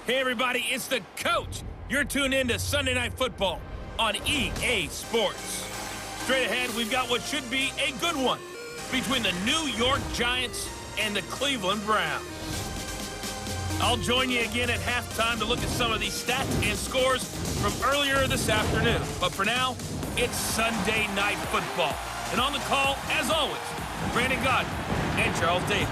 Hey everybody, it's the coach. You're tuned in to Sunday Night Football on EA Sports. Straight ahead, we've got what should be a good one between the New York Giants and the Cleveland Browns. I'll join you again at halftime to look at some of these stats and scores from earlier this afternoon. But for now, it's Sunday Night Football. And on the call, as always, Brandon Godden and Charles Davis.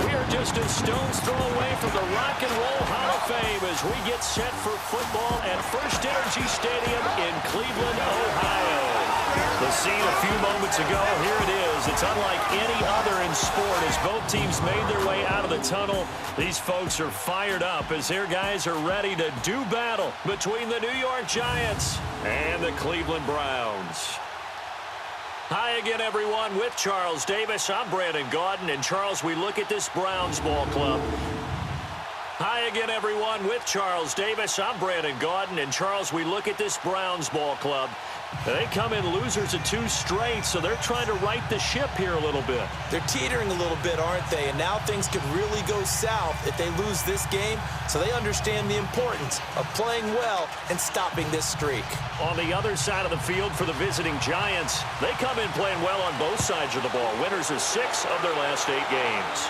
We are just a stone's throw away from the Rock and Roll Hall of Fame as we get set for football at First Energy Stadium in Cleveland, Ohio. The scene a few moments ago, here it is. It's unlike any other in sport as both teams made their way out of the tunnel. These folks are fired up as their guys are ready to do battle between the New York Giants and the Cleveland Browns. Hi again, everyone. With Charles Davis, I'm Brandon Godden. And, Charles, we look at this Browns ball club. Hi again, everyone. With Charles Davis, I'm Brandon Godden. And, Charles, we look at this Browns ball club. They come in losers of 2 straight, so they're trying to right the ship here a little bit. They're teetering a little bit, aren't they? And now things could really go south if they lose this game, so they understand the importance of playing well and stopping this streak. On the other side of the field for the visiting Giants, they come in playing well on both sides of the ball. Winners of 6 of their last 8 games.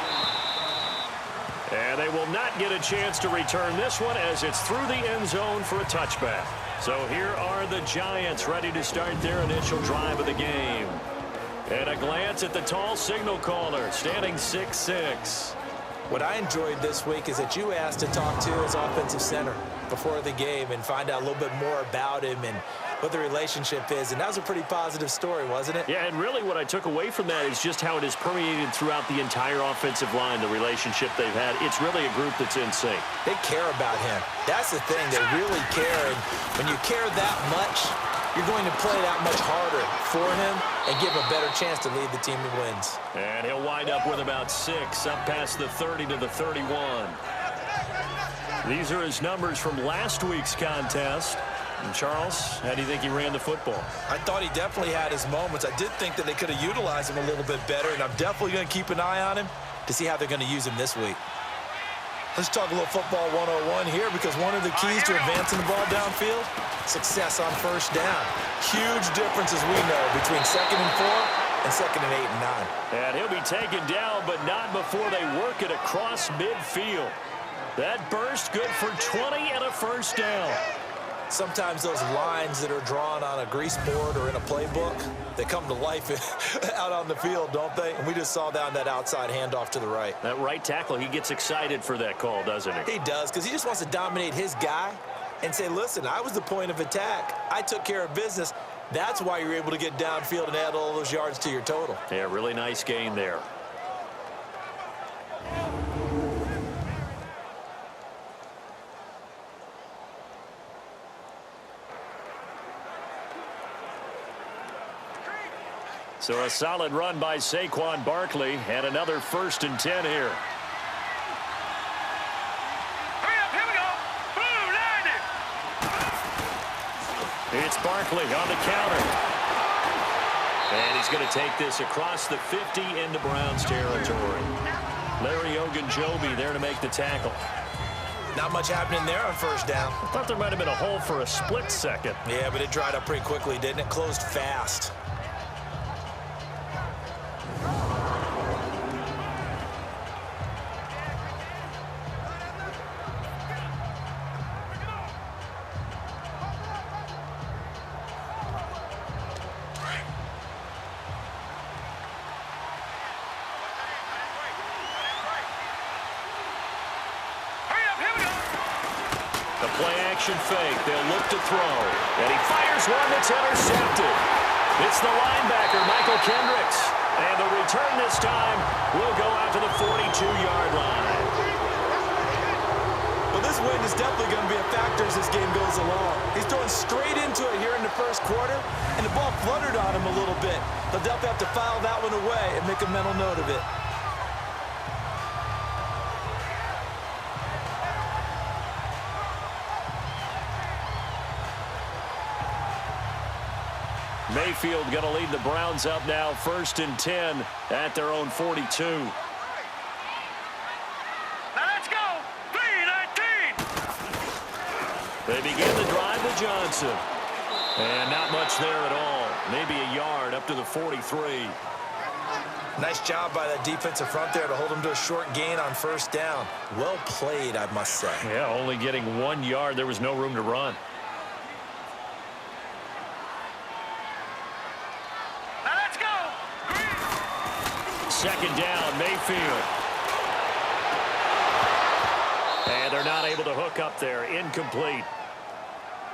And they will not get a chance to return this one as it's through the end zone for a touchback. So here are the Giants ready to start their initial drive of the game. And a glance at the tall signal caller, standing 6'6". What I enjoyed this week is that you asked to talk to his offensive center before the game and find out a little bit more about him and what the relationship is. And that was a pretty positive story, wasn't it? Yeah, and really what I took away from that is just how it is permeated throughout the entire offensive line, the relationship they've had. It's really a group that's in sync. They care about him. That's the thing. They really care. And when you care that much, you're going to play that much harder for him and give him a better chance to lead the team to wins. And he'll wind up with about 6, up past the 30 to the 31. These are his numbers from last week's contest. And Charles, how do you think he ran the football? I thought he definitely had his moments. I did think that they could have utilized him a little bit better, and I'm definitely going to keep an eye on him to see how they're going to use him this week. Let's talk a little football 101 here, because one of the keys to advancing the ball downfield, success on first down. Huge difference, as we know, between 2nd and 4 and 2nd and 8 and 9. And he'll be taken down, but not before they work it across midfield. That burst good for 20 and a first down. Sometimes those lines that are drawn on a grease board or in a playbook, they come to life out on the field, don't they? And we just saw that on that outside handoff to the right. That right tackle, he gets excited for that call, doesn't he? He does, because he just wants to dominate his guy and say, listen, I was the point of attack. I took care of business. That's why you're able to get downfield and add all those yards to your total. Yeah, really nice gain there. So a solid run by Saquon Barkley and another 1st and 10 here. Hurry up, here we go. Boom, landed. It's Barkley on the counter. And he's going to take this across the 50 into Browns territory. Larry Ogunjobi there to make the tackle. Not much happening there on first down. I thought there might have been a hole for a split second. Yeah, but it dried up pretty quickly, didn't it? Closed fast. Play-action fake. They'll look to throw. And he fires one that's intercepted. It's the linebacker, Michael Kendricks. And the return this time will go out to the 42-yard line. Well, this win is definitely going to be a factor as this game goes along. He's throwing straight into it here in the first quarter, and the ball fluttered on him a little bit. They'll definitely have to file that one away and make a mental note of it. Mayfield going to lead the Browns up now, 1st and 10 at their own 42. Now let's go. 3-19. They begin the drive with Johnson. And not much there at all. Maybe a yard up to the 43. Nice job by that defensive front there to hold them to a short gain on first down. Well played, I must say. Yeah, only getting 1 yard. There was no room to run. Now let's go. Second down, Mayfield. And they're not able to hook up there. Incomplete.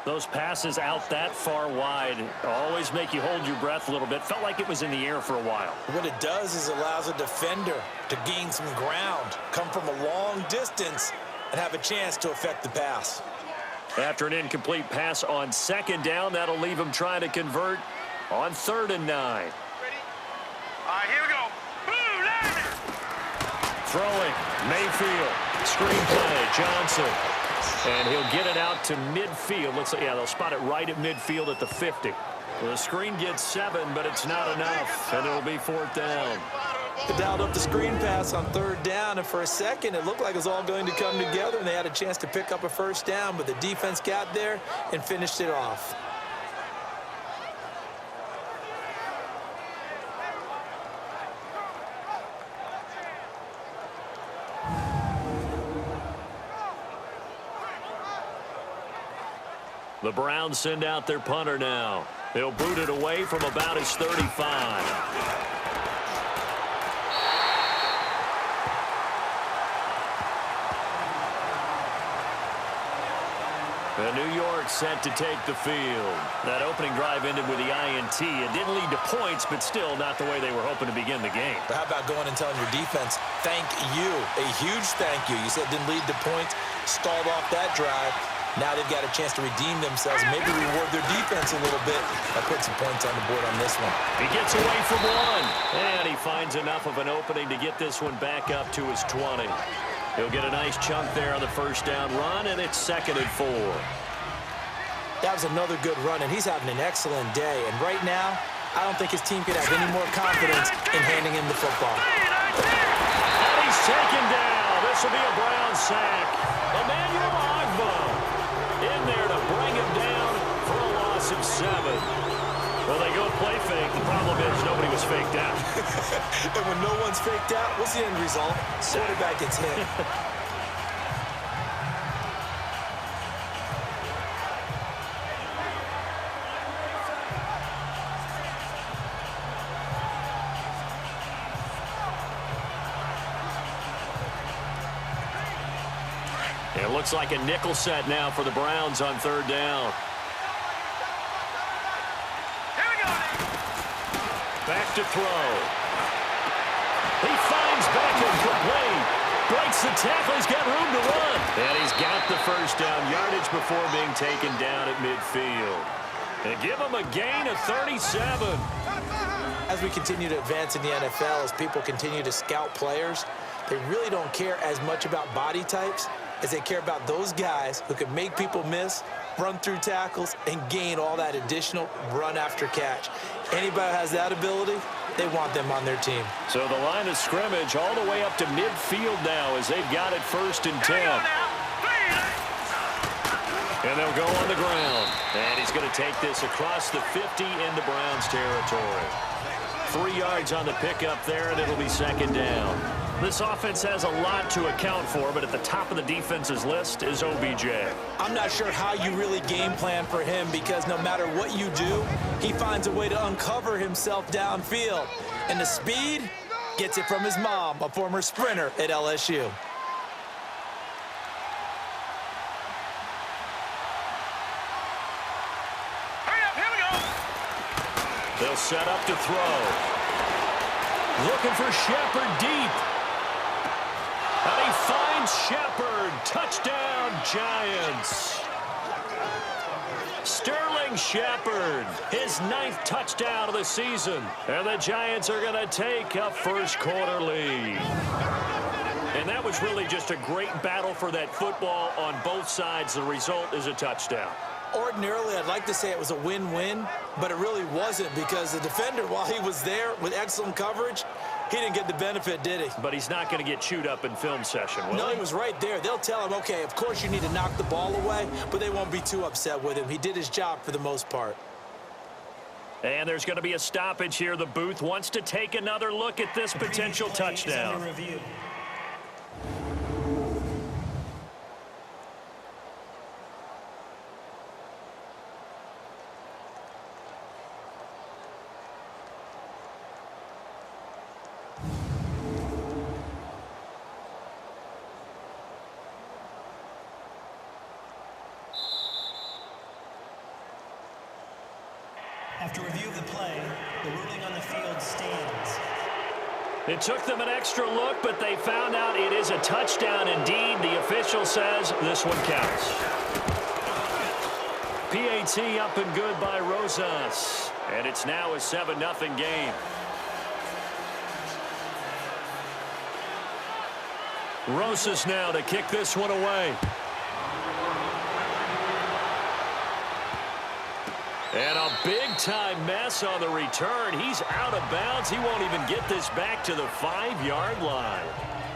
Those passes out that far wide always make you hold your breath a little bit. Felt like it was in the air for a while. What it does is allows a defender to gain some ground, come from a long distance, and have a chance to affect the pass. After an incomplete pass on second down, that'll leave him trying to convert on 3rd and 9. Ready? All right, here we go. Boom, landed. Throwing, Mayfield. Screen play, Johnson. And he'll get it out to midfield. Looks like, yeah, they'll spot it right at midfield at the 50. Well, the screen gets 7, but it's not enough, and it'll be 4th down. They dialed up the screen pass on 3rd down, and for a second, it looked like it was all going to come together, and they had a chance to pick up a first down, but the defense got there and finished it off. The Browns send out their punter now. They'll boot it away from about his 35. And New York set to take the field. That opening drive ended with the INT. It didn't lead to points, but still not the way they were hoping to begin the game. But how about going and telling your defense, thank you, a huge thank you. You said it didn't lead to points, stalled off that drive. Now they've got a chance to redeem themselves, maybe reward their defense a little bit by putting some points on the board on this one. He gets away from one, and he finds enough of an opening to get this one back up to his 20. He'll get a nice chunk there on the first down run, and it's 2nd and 4. That was another good run, and he's having an excellent day. And right now, I don't think his team could have any more confidence in handing him the football. And he's taken down. This will be a Brown sack. Emmanuel Ogbah in there to bring him down for a loss of 7. Well, they go play fake. The problem is nobody was faked out. And when no one's faked out, what's the end result? Quarterback gets hit. It looks like a nickel set now for the Browns on 3rd down. Here we go. Back to throw. He finds Beckham complete. Breaks the tackle. He's got room to run. And he's got the first down yardage before being taken down at midfield. And give him a gain of 37. As we continue to advance in the NFL, as people continue to scout players, they really don't care as much about body types as they care about those guys who can make people miss, run through tackles, and gain all that additional run after catch. Anybody who has that ability, they want them on their team. So the line of scrimmage all the way up to midfield now as they've got it 1st and 10. And they'll go on the ground. And he's going to take this across the 50 into Browns territory. 3 yards on the pickup there, and it'll be 2nd down. This offense has a lot to account for, but at the top of the defense's list is OBJ. I'm not sure how you really game plan for him because no matter what you do, he finds a way to uncover himself downfield. And the speed gets it from his mom, a former sprinter at LSU. Hurry up, here we go. They'll set up to throw. Looking for Shepard deep. And he finds Shepard. Touchdown, Giants. Sterling Shepard, his 9th touchdown of the season. And the Giants are going to take a first-quarter lead. And that was really just a great battle for that football on both sides. The result is a touchdown. Ordinarily, I'd like to say it was a win-win, but it really wasn't because the defender, while he was there with excellent coverage, He didn't get the benefit, did he? But he's not going to get chewed up in film session, will No, he? he was right there. They'll tell him, okay, of course you need to knock the ball away, but they won't be too upset with him. He did his job for the most part. And there's going to be a stoppage here. The booth wants to take another look at this potential touchdown. After review of the play, the ruling on the field stands. It took them an extra look, but they found out it is a touchdown indeed. The official says this one counts. PAT up and good by Rosas. And it's now a 7-0 game. Rosas now to kick this one away. And a big-time mess on the return. He's out of bounds. He won't even get this back to the 5-yard line.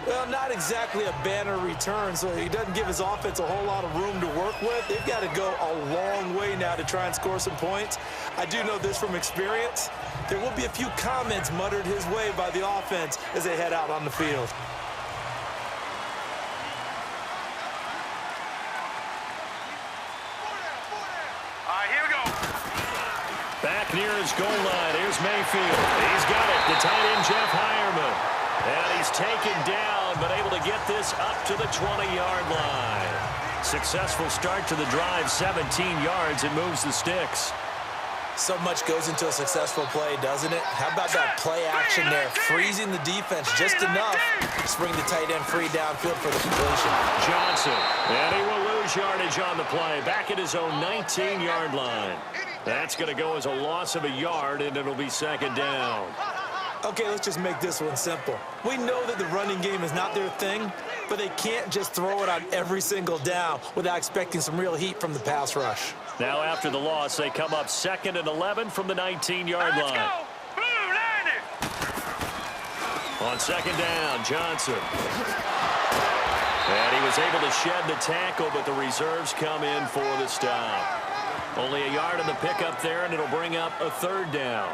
Well, not exactly a banner return, so he doesn't give his offense a whole lot of room to work with. They've got to go a long way now to try and score some points. I do know this from experience. There will be a few comments muttered his way by the offense as they head out on the field. Here we go. Back near his goal line. Here's Mayfield. He's got it. The tight end, Jeff Heuerman. And he's taken down, but able to get this up to the 20-yard line. Successful start to the drive, 17 yards. It moves the sticks. So much goes into a successful play, doesn't it? How about that play action there, freezing the defense just enough to bring the tight end free downfield for the completion. Johnson, and he will lose yardage on the play. Back at his own 19-yard line. That's going to go as a loss of a yard, and it'll be second down. Okay, let's just make this one simple. We know that the running game is not their thing, but they can't just throw it on every single down without expecting some real heat from the pass rush. Now after the loss, they come up 2nd and 11 from the 19-yard line. Go. Blue line it. On second down, Johnson. And he was able to shed the tackle, but the reserves come in for the stop. Only a yard on the pickup there, and it'll bring up a third down.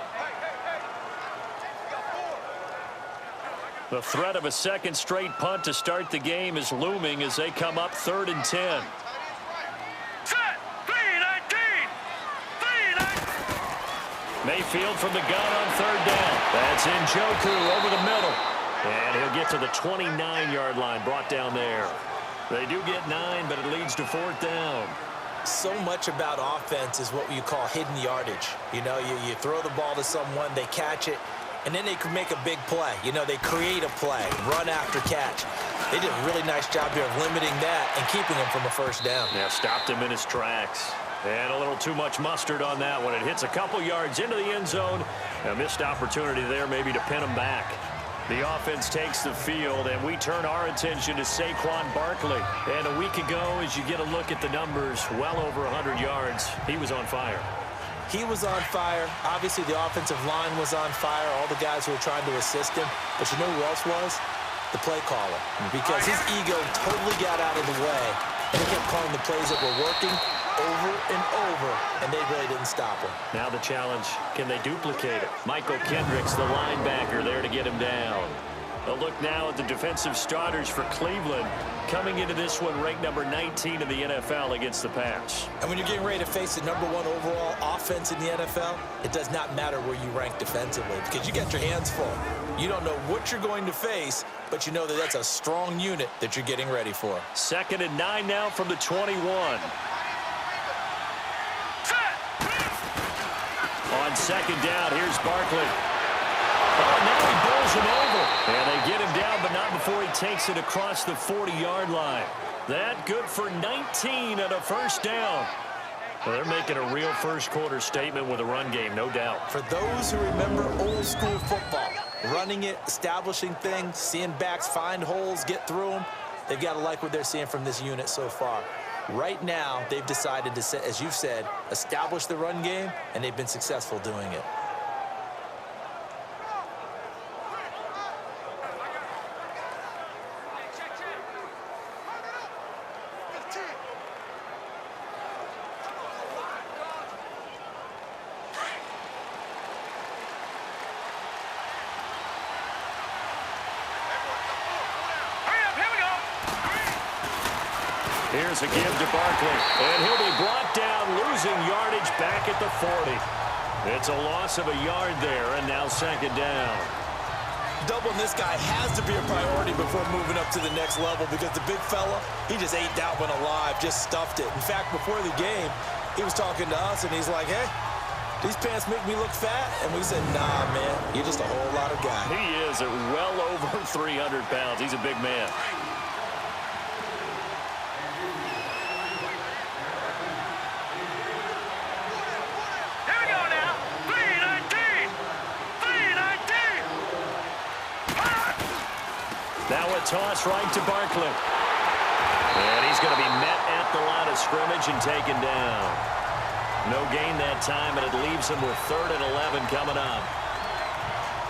The threat of a second straight punt to start the game is looming as they come up 3rd and 10. Set. 3-19. 3-19. Mayfield from the gun on 3rd down. That's Njoku over the middle. And he'll get to the 29-yard line, brought down there. They do get 9, but it leads to 4th down. So much about offense is what you call hidden yardage. You know, you throw the ball to someone, they catch it, and then they can make a big play. You know, they create a play, run after catch. They did a really nice job here of limiting that and keeping him from a first down. Yeah, stopped him in his tracks. And a little too much mustard on that one. It hits a couple yards into the end zone. A missed opportunity there maybe to pin him back. The offense takes the field, and we turn our attention to Saquon Barkley. And a week ago, as you get a look at the numbers, well over 100 yards, he was on fire. He was on fire. Obviously, the offensive line was on fire, all the guys who were trying to assist him. But you know who else was? The play caller. Because his ego totally got out of the way, and he kept calling the plays that were working over and over, and they really didn't stop him. Now the challenge, can they duplicate it? Michael Kendricks, the linebacker, there to get him down. A look now at the defensive starters for Cleveland. Coming into this one, ranked number 19 in the NFL against the pass. And when you're getting ready to face the #1 overall offense in the NFL, it does not matter where you rank defensively because you got your hands full. You don't know what you're going to face, but you know that that's a strong unit that you're getting ready for. 2nd and 9 now from the 21. On second down, here's Barkley. Oh, now he bowls him over. And they get him down, but not before he takes it across the 40-yard line. That good for 19 and a first down. Well, they're making a real first-quarter statement with a run game, no doubt. For those who remember old-school football, running it, establishing things, seeing backs find holes, get through them, they've got to like what they're seeing from this unit so far. Right now, they've decided to, as you've said, establish the run game, and they've been successful doing it. Here's a give to Barkley. And he'll be brought down, losing yardage back at the 40. It's a loss of a yard there, and now second down. Doubling this guy has to be a priority before moving up to the next level because the big fella, he just ate that one alive, just stuffed it. In fact, before the game, he was talking to us, and he's like, hey, these pants make me look fat. And we said, nah, man, you're just a whole lot of guy. He is at well over 300 pounds. He's a big man. Now a toss right to Barkley. And he's going to be met at the line of scrimmage and taken down. No gain that time, and it leaves him with 3rd and 11 coming up.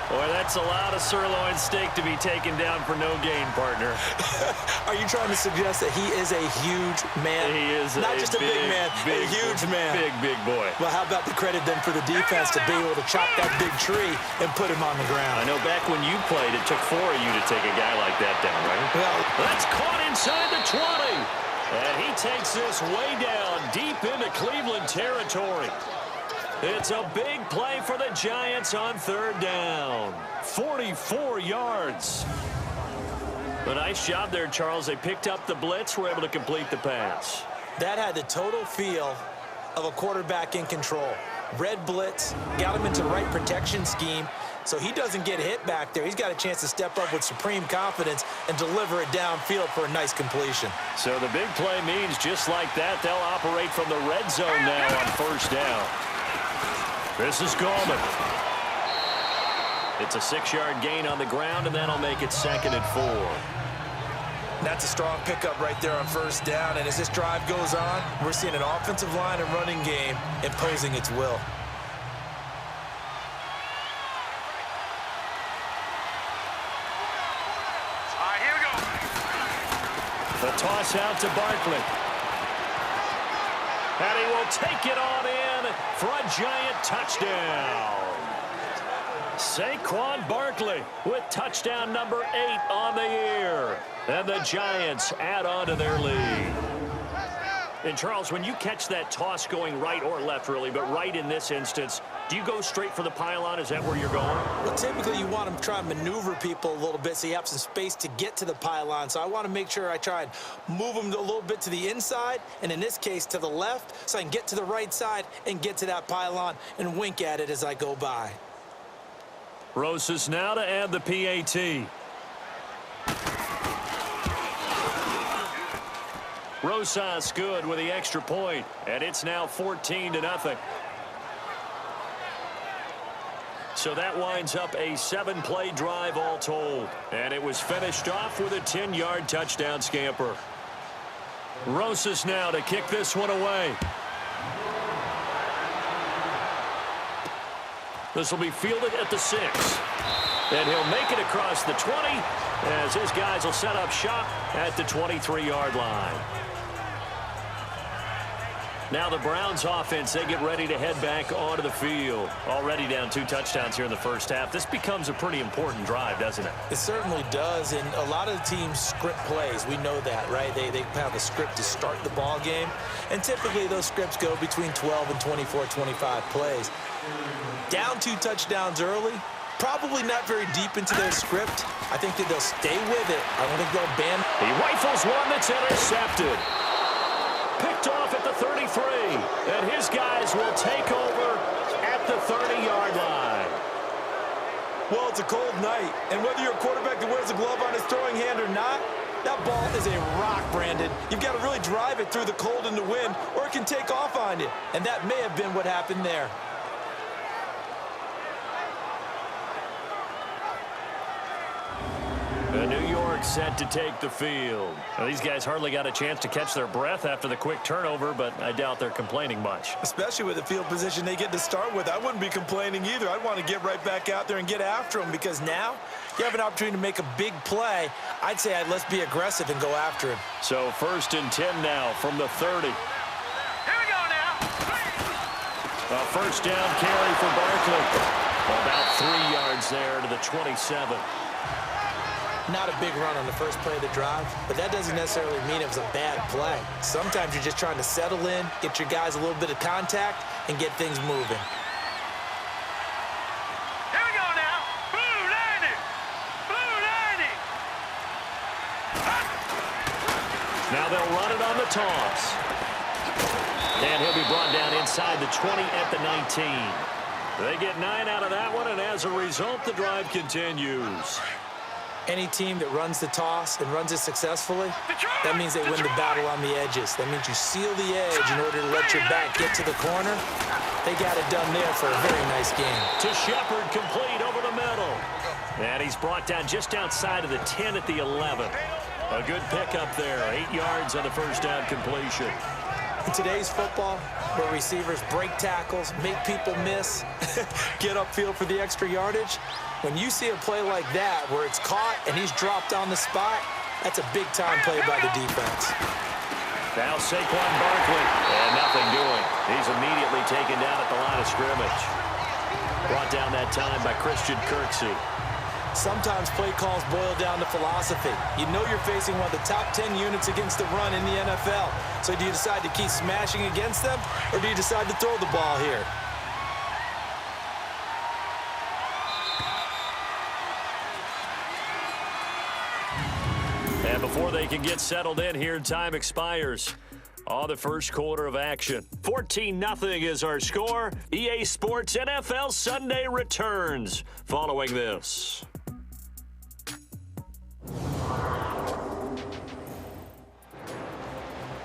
Boy, that's a lot of sirloin steak to be taken down for no gain, partner. Are you trying to suggest that he is a huge man? He is not just a big man, a huge man. Big boy. Well, how about the credit then for the defense to be able to chop that big tree and put him on the ground? I know back when you played, it took 4 of you to take a guy like that down, right? Well, that's caught inside the 20. And he takes this way down, deep into Cleveland territory. It's a big play for the Giants on 3rd down. 44 yards. A nice job there, Charles. They picked up the blitz, were able to complete the pass. That had the total feel of a quarterback in control. Red blitz, got him into the right protection scheme, so he doesn't get hit back there. He's got a chance to step up with supreme confidence and deliver it downfield for a nice completion. So the big play means just like that, they'll operate from the red zone now on 1st down. This is Gallman. It's a 6-yard gain on the ground, and that'll make it 2nd and 4. That's a strong pickup right there on 1st down, and as this drive goes on, we're seeing an offensive line and running game imposing its will. All right, here we go. The toss out to Barkley. And he will take it on in for a Giant touchdown. Saquon Barkley with touchdown number 8 on the year. And the Giants add on to their lead. And, Charles, when you catch that toss going right or left, really, but right in this instance, do you go straight for the pylon? Is that where you're going? Well, typically you want to try and maneuver people a little bit so you have some space to get to the pylon. So I want to make sure I try and move them a little bit to the inside, and in this case to the left, so I can get to the right side and get to that pylon and wink at it as I go by. Rosas now to add the PAT. Rosas good with the extra point, and it's now 14-0. So that winds up a 7-play drive all told, and it was finished off with a 10-yard touchdown scamper. Rosas now to kick this one away. This will be fielded at the 6. And he'll make it across the 20 as his guys will set up shop at the 23-yard line. Now the Browns offense, they get ready to head back onto the field. Already down 2 touchdowns here in the first half. This becomes a pretty important drive, doesn't it? It certainly does, and a lot of the teams script plays. We know that, right? They have a script to start the ball game, and typically those scripts go between 12 and 24, 25 plays. Down 2 touchdowns early, probably not very deep into their script. I think that they'll stay with it. I don't think they'll ban. He rifles one that's intercepted. Picked off at the 33, and his guys will take over at the 30-yard line. Well, it's a cold night, and whether you're a quarterback that wears a glove on his throwing hand or not, that ball is a rock, Brandon. You've got to really drive it through the cold and the wind, or it can take off on you, and that may have been what happened there. New York set to take the field. Now, these guys hardly got a chance to catch their breath after the quick turnover, but I doubt they're complaining much. Especially with the field position they get to start with. I wouldn't be complaining either. I'd want to get right back out there and get after them because now you have an opportunity to make a big play. I'd say let's be aggressive and go after him. So 1st and 10 now from the 30. Here we go now. A 1st down carry for Barkley. About 3 yards there to the 27. Not a big run on the first play of the drive, but that doesn't necessarily mean it was a bad play. Sometimes you're just trying to settle in, get your guys a little bit of contact, and get things moving. Here we go now. Blue 90. Blue 90. Now they'll run it on the toss. And he'll be brought down inside the 20 at the 19. They get 9 out of that one, and as a result, the drive continues. Any team that runs the toss and runs it successfully, that means they win the battle on the edges. That means you seal the edge in order to let your back get to the corner. They got it done there for a very nice game. To Shepard, complete over the middle. And he's brought down just outside of the 10 at the 11. A good pickup there, 8 yards on the first down completion. In today's football, where receivers break tackles, make people miss, get upfield for the extra yardage, when you see a play like that where it's caught and he's dropped on the spot, that's a big-time play by the defense. Now Saquon Barkley, and nothing doing. He's immediately taken down at the line of scrimmage. Brought down that time by Christian Kirksey. Sometimes play calls boil down to philosophy. You know you're facing one of the top 10 units against the run in the NFL. So do you decide to keep smashing against them, or do you decide to throw the ball here? And before they can get settled in here, time expires on the first quarter of action. 14-0 is our score. EA Sports NFL Sunday returns following this.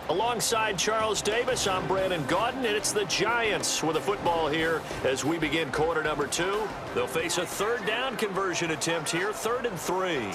Alongside Charles Davis, I'm Brandon Gaudin, and it's the Giants with the football here as we begin quarter number 2. They'll face a third down conversion attempt here, 3rd and 3.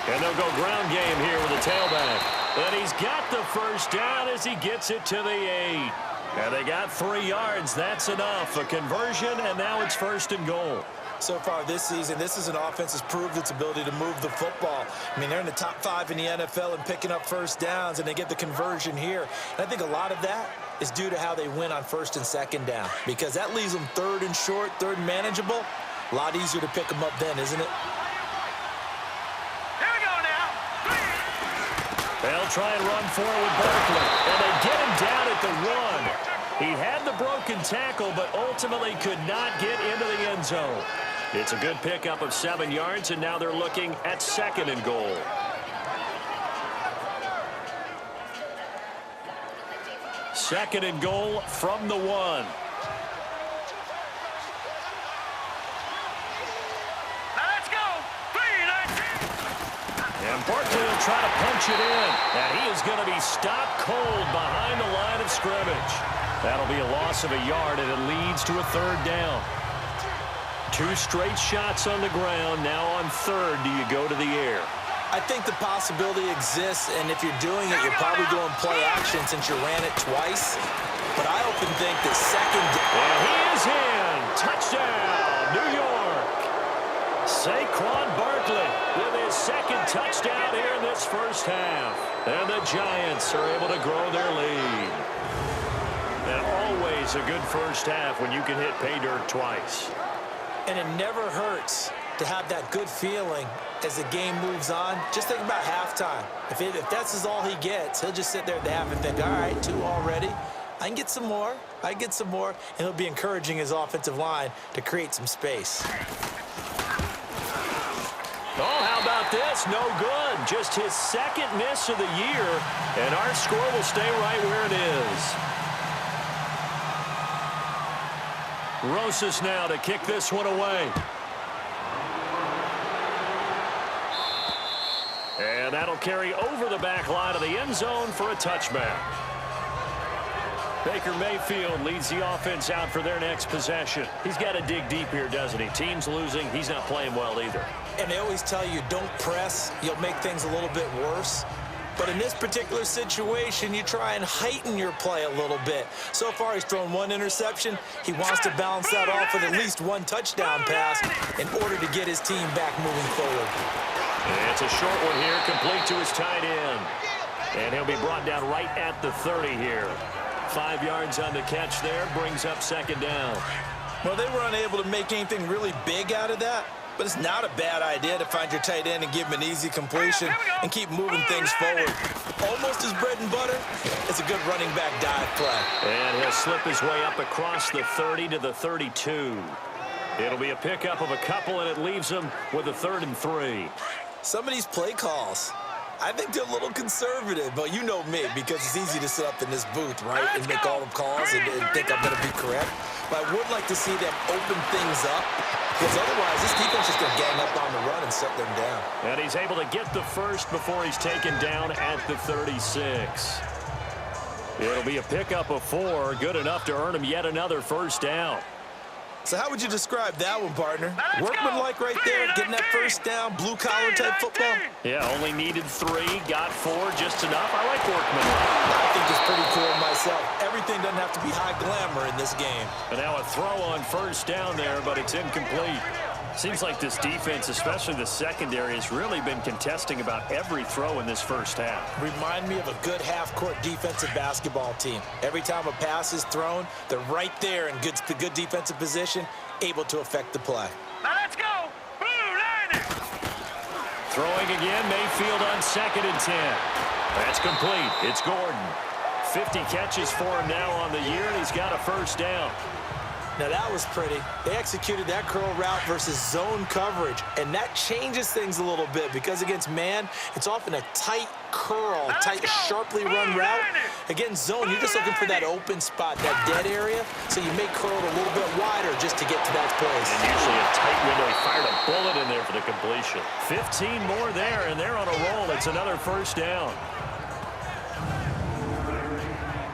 And they'll go ground game here with the tailback. And he's got the first down as he gets it to the 8. And they got 3 yards. That's enough. A conversion, and now it's 1st and goal. So far this season, this is an offense that's proved its ability to move the football. I mean, they're in the top 5 in the NFL in picking up first downs, and they get the conversion here. And I think a lot of that is due to how they win on 1st and 2nd down, because that leaves them 3rd and short, 3rd and manageable. A lot easier to pick them up then, isn't it? They'll try and run forward with Barkley, and they get him down at the 1. He had the broken tackle, but ultimately could not get into the end zone. It's a good pickup of 7 yards, and now they're looking at 2nd and goal. Second and goal from the 1. And Barkley will try to punch it in. And he is going to be stopped cold behind the line of scrimmage. That'll be a loss of a yard, and it leads to a 3rd down. 2 straight shots on the ground. Now on 3rd, do you go to the air? I think the possibility exists, and if you're doing it, you're probably going play action since you ran it twice. But I often think the 2nd... And he is in. Touchdown, New York. Saquon Barkley with his 2nd touchdown here in this first half. And the Giants are able to grow their lead. And always a good first half when you can hit pay dirt twice. And it never hurts to have that good feeling as the game moves on. Just think about halftime. If that's all he gets, he'll just sit there at the half and think, all right, 2 already. I can get some more. I can get some more. And he'll be encouraging his offensive line to create some space. Oh, how about this? No good. Just his 2nd miss of the year, and our score will stay right where it is. Rosas now to kick this one away. And that'll carry over the back line of the end zone for a touchback. Baker Mayfield leads the offense out for their next possession. He's got to dig deep here, doesn't he? Team's losing. He's not playing well either. And they always tell you, don't press. You'll make things a little bit worse. But in this particular situation, you try and heighten your play a little bit. So far, he's thrown 1 interception. He wants to balance that off with at least 1 touchdown pass in order to get his team back moving forward. It's a short one here, complete to his tight end. And he'll be brought down right at the 30 here. 5 yards on the catch there, brings up second down. Well, they were unable to make anything really big out of that, but it's not a bad idea to find your tight end and give him an easy completion and keep moving things forward. Almost his bread and butter. It's a good running back dive play. And he'll slip his way up across the 30 to the 32. It'll be a pickup of a couple, and it leaves him with a 3rd and 3. Some of these play calls, I think they're a little conservative, but you know me, because it's easy to sit up in this booth, right, and make all the calls and think I'm going to be correct. But I would like to see them open things up, because otherwise this defense is going to gang up on the run and set them down. And he's able to get the first before he's taken down at the 36. It'll be a pickup of 4, good enough to earn him yet another first down. So how would you describe that one, partner? Workmanlike right there, getting that first down, blue-collar type football? Yeah, only needed 3, got 4, just enough. I like workmanlike. I think it's pretty cool myself. Everything doesn't have to be high glamour in this game. And now a throw on first down there, but it's incomplete. Seems like this defense, especially the secondary, has really been contesting about every throw in this first half. Remind me of a good half-court defensive basketball team. Every time a pass is thrown, they're right there in good defensive position, able to affect the play. Now let's go. Blue line. Throwing again, Mayfield on 2nd and 10. That's complete. It's Gordon. 50 catches for him now on the year, and he's got a first down. Now that was pretty. They executed that curl route versus zone coverage, and that changes things a little bit because against man, it's often a tight curl, tight, sharply run route. Against zone, you're just looking for that open spot, that dead area, so you may curl it a little bit wider just to get to that place. And usually a tight window. He fired a bullet in there for the completion. 15 more there, and they're on a roll. It's another first down.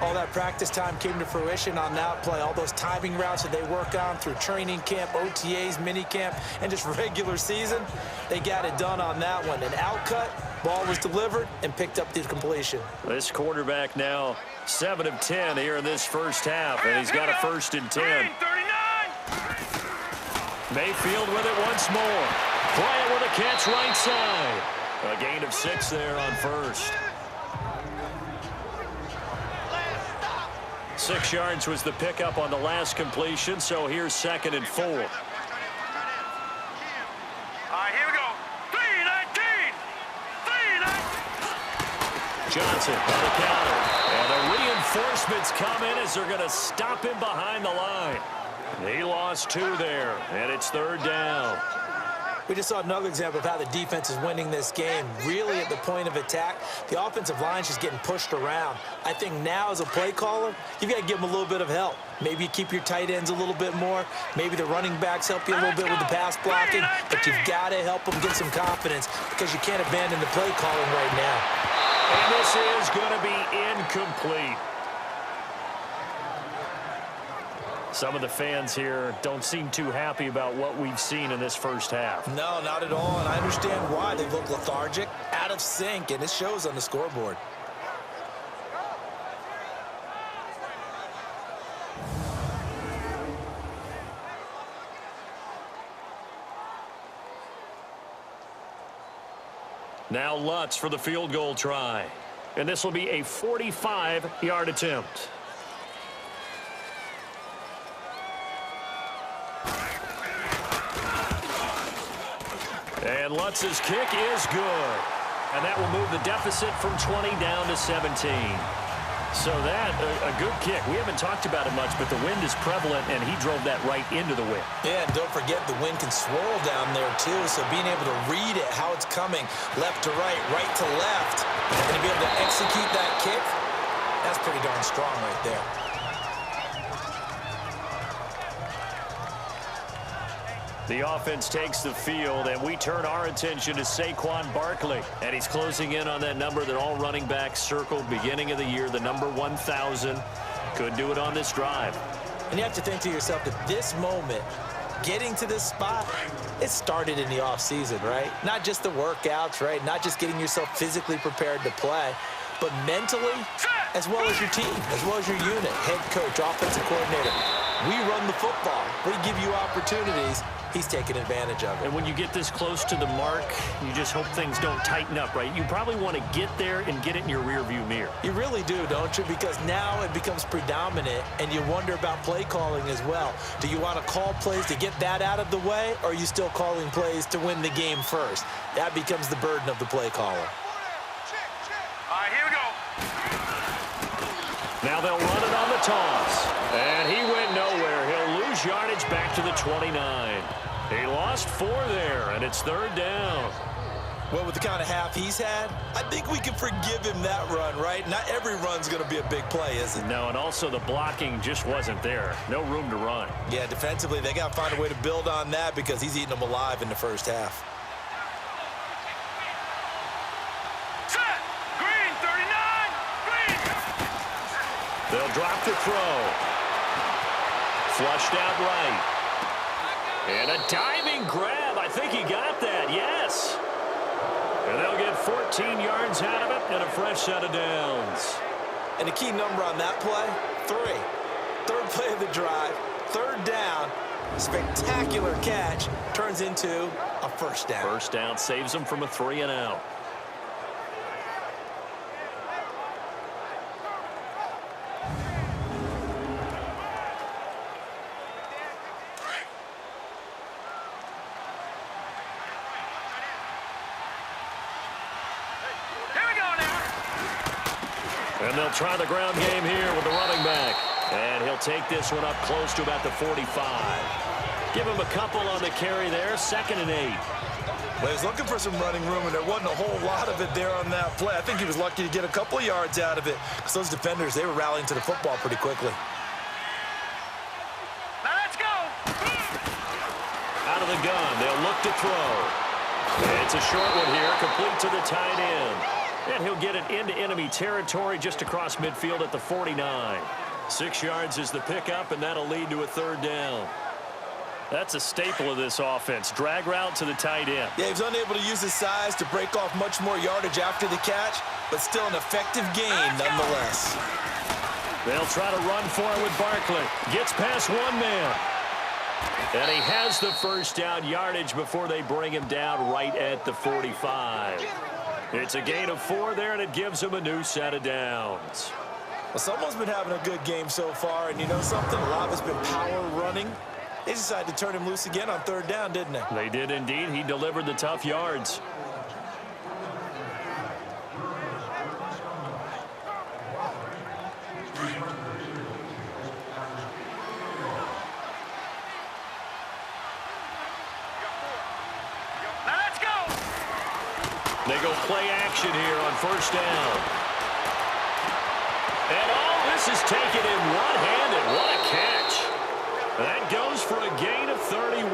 All that practice time came to fruition on that play. All those timing routes that they work on through training camp, OTAs, mini camp, and just regular season, they got it done on that one. An outcut, ball was delivered, and picked up the completion. This quarterback now 7 of 10 here in this first half, and he's got a 1st and 10. Mayfield with it once more. Bryant with a catch right side. A gain of 6 there on first. 6 yards was the pickup on the last completion, so here's 2nd and 4. All right, here we go. 3-19. 3-19. Johnson on the counter. And the reinforcements come in as they're going to stop him behind the line. He lost 2 there, and it's 3rd down. We just saw another example of how the defense is winning this game. Really at the point of attack, the offensive line's just getting pushed around. I think now as a play caller, you've got to give them a little bit of help. Maybe you keep your tight ends a little bit more. Maybe the running backs help you a little bit with the pass blocking. But you've got to help them get some confidence because you can't abandon the play calling right now. And this is going to be incomplete. Some of the fans here don't seem too happy about what we've seen in this first half. No, not at all, and I understand why. They look lethargic, out of sync, and it shows on the scoreboard. Now Lutz for the field goal try. And this will be a 45-yard attempt. And Lutz's kick is good. And that will move the deficit from 20 down to 17. So that, a good kick. We haven't talked about it much, but the wind is prevalent, and he drove that right into the wind. Yeah, and don't forget the wind can swirl down there, too, so being able to read it, how it's coming, left to right to left, and to be able to execute that kick, that's pretty darn strong right there. The offense takes the field, and we turn our attention to Saquon Barkley. And he's closing in on that number that all running backs circled beginning of the year, the number 1,000. Could do it on this drive. And you have to think to yourself that this moment, getting to this spot, it started in the offseason, right? Not just the workouts, right? Not just getting yourself physically prepared to play, but mentally, as well as your team, as well as your unit, head coach, offensive coordinator. We run the football. We give you opportunities. he's taking advantage of it. And when you get this close to the mark, you just hope things don't tighten up, right? You probably want to get there and get it in your rearview mirror. You really do, don't you? Because now it becomes predominant, and you wonder about play calling as well. Do you want to call plays to get that out of the way, or are you still calling plays to win the game first? That becomes the burden of the play caller. All right, here we go. Now they'll run it on the toss. And he went nowhere. He'll lose yardage back to the 29. He lost 4 there, and it's 3rd down. Well, with the kind of half he's had, I think we can forgive him that run, right? Not every run's going to be a big play, is it? No, and also the blocking just wasn't there. No room to run. Yeah, defensively, they got to find a way to build on that because he's eating them alive in the first half. Set. Green, 39. Green. They'll drop the throw. Flushed out right. And a diving grab. I think he got that, yes. And they'll get 14 yards out of it and a fresh set of downs. And the key number on that play, 3. 3rd play of the drive, 3rd down. Spectacular catch turns into a first down. First down saves them from a 3-and-out. And they'll try the ground game here with the running back. And he'll take this one up close to about the 45. Give him a couple on the carry there, 2nd and 8. Well, he was looking for some running room, and there wasn't a whole lot of it there on that play. I think he was lucky to get a couple of yards out of it because those defenders, they were rallying to the football pretty quickly. Now let's go. Out of the gun, they'll look to throw. And it's a short one here, complete to the tight end. And he'll get it into enemy territory just across midfield at the 49. 6 yards is the pickup, and that'll lead to a 3rd down. That's a staple of this offense. Drag route to the tight end. Yeah, he was unable to use his size to break off much more yardage after the catch, but still an effective gain nonetheless. They'll try to run for it with Barkley. Gets past one man. And he has the first down yardage before they bring him down right at the 45. It's a gain of 4 there, and it gives him a new set of downs. Well, someone's been having a good game so far, and you know something? A lot of it's been power running. They decided to turn him loose again on 3rd down, didn't they? They did indeed. He delivered the tough yards. Now let's go. They go play action here on 1st down. And all this is taken in one-handed. What a catch. That goes for a gain of 31.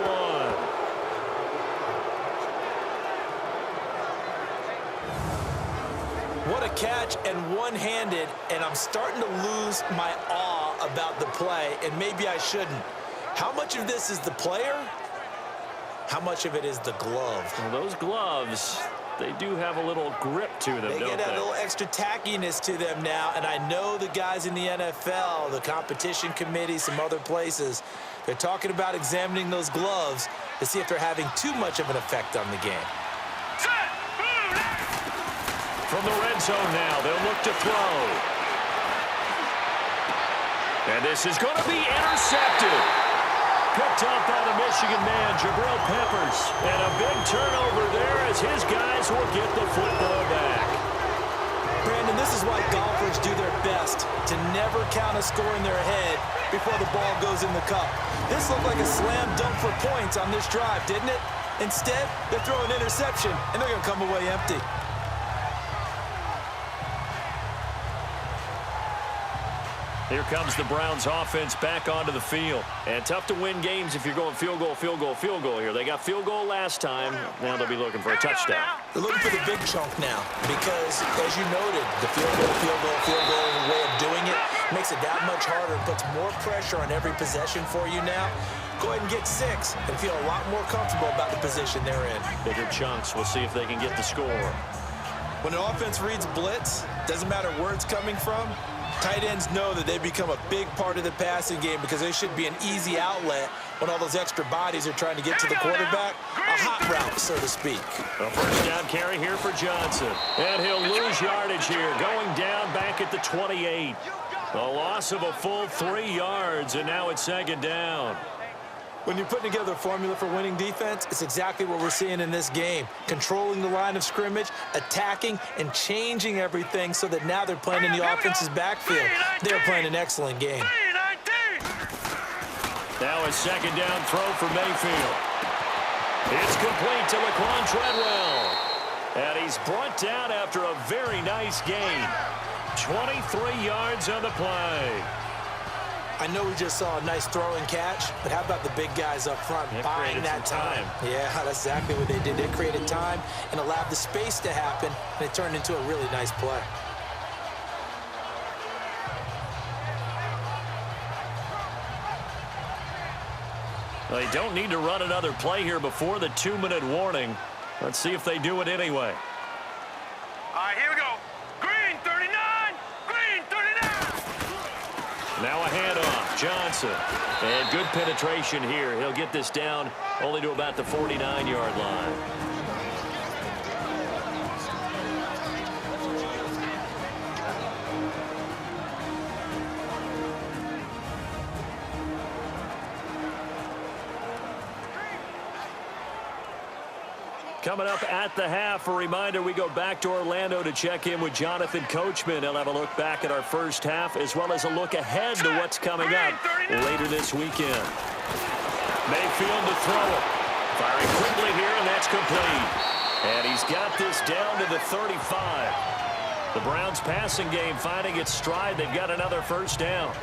What a catch and one-handed, and I'm starting to lose my awe about the play, and maybe I shouldn't. How much of this is the player? How much of it is the glove? Well, those gloves, they do have a little grip to them, They don't get they? a little extra tackiness to them now, and I know the guys in the NFL, the competition committee, some other places, they're talking about examining those gloves to see if they're having too much of an effect on the game. Set. Blue. From the red zone now, they'll look to throw. And this is going to be intercepted. Picked up by the Michigan man, Jabril Peppers. And a big turnover there as his guys will get the football back. Brandon, this is why golfers do their best to never count a score in their head before the ball goes in the cup. This looked like a slam dunk for points on this drive, didn't it? Instead, they throw an interception, and they're going to come away empty. Here comes the Browns offense back onto the field. And tough to win games if you're going field goal, field goal, field goal here. They got field goal last time. Now they'll be looking for a touchdown. They're looking for the big chunk now because, as you noted, the field goal, field goal, field goal, and the way of doing it makes it that much harder and puts more pressure on every possession for you now. Go ahead and get 6 and feel a lot more comfortable about the position they're in. Bigger chunks. We'll see if they can get the score. When an offense reads blitz, doesn't matter where it's coming from, tight ends know that they become a big part of the passing game because they should be an easy outlet when all those extra bodies are trying to get to the quarterback. A hot route, so to speak. A first down carry here for Johnson. And he'll lose yardage here, going down back at the 28. A loss of a full 3 yards, and now it's second down. When you're putting together a formula for winning defense, it's exactly what we're seeing in this game. Controlling the line of scrimmage, attacking, and changing everything so that now they're playing in the offense's backfield. They're playing an excellent game. Now a second down throw for Mayfield. It's complete to Laquan Treadwell. And he's brought down after a very nice gain. 23 yards on the play. I know we just saw a nice throw and catch, but how about the big guys up front buying that time? Yeah, that's exactly what they did. They created time and allowed the space to happen, and it turned into a really nice play. They don't need to run another play here before the 2-minute warning. Let's see if they do it anyway. All right, here we go. Green 39, green 39. Now a handoff, Johnson. And good penetration here. He'll get this down only to about the 49-yard line. Coming up at the half, a reminder, we go back to Orlando to check in with Jonathan Coachman. He'll have a look back at our first half as well as a look ahead to what's coming up later this weekend. Mayfield to throw it. Firing quickly here, and that's complete. And he's got this down to the 35. The Browns passing game finding its stride. They've got another first down.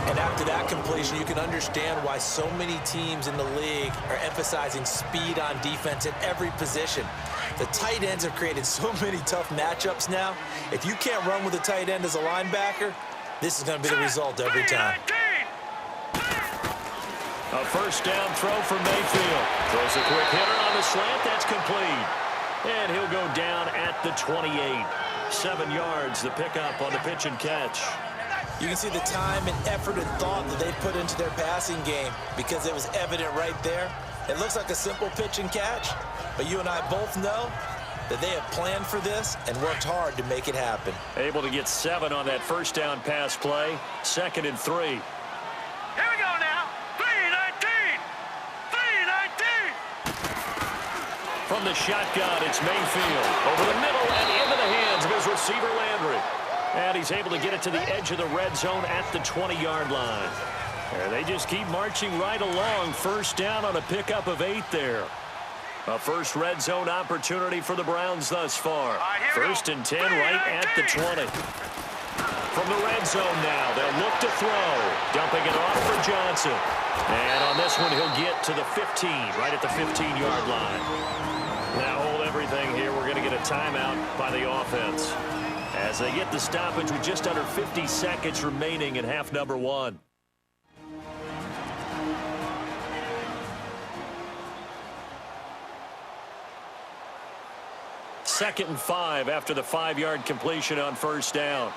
And after that completion, you can understand why so many teams in the league are emphasizing speed on defense at every position. The tight ends have created so many tough matchups now. If you can't run with a tight end as a linebacker, this is going to be the result every time. A first down throw for Mayfield. Throws a quick hitter on the slant. That's complete. And he'll go down at the 28. 7 yards, the pickup on the pitch and catch. You can see the time and effort and thought that they put into their passing game because it was evident right there. It looks like a simple pitch and catch, but you and I both know that they have planned for this and worked hard to make it happen. Able to get 7 on that first down pass play. 2nd and 3. Here we go now. 3-19. 3-19. From the shotgun, it's Mayfield. Over the middle and into the hands of his receiver, Landry. And he's able to get it to the edge of the red zone at the 20-yard line. And they just keep marching right along. First down on a pickup of 8 there. A first red zone opportunity for the Browns thus far. First and 10 right at the 20. From the red zone now, they'll look to throw. Dumping it off for Johnson. And on this one, he'll get to the 15, right at the 15-yard line. Now hold everything here. We're going to get a timeout by the offense as they get the stoppage with just under 50 seconds remaining in half number 1. Second and 5 after the 5-yard completion on first down. All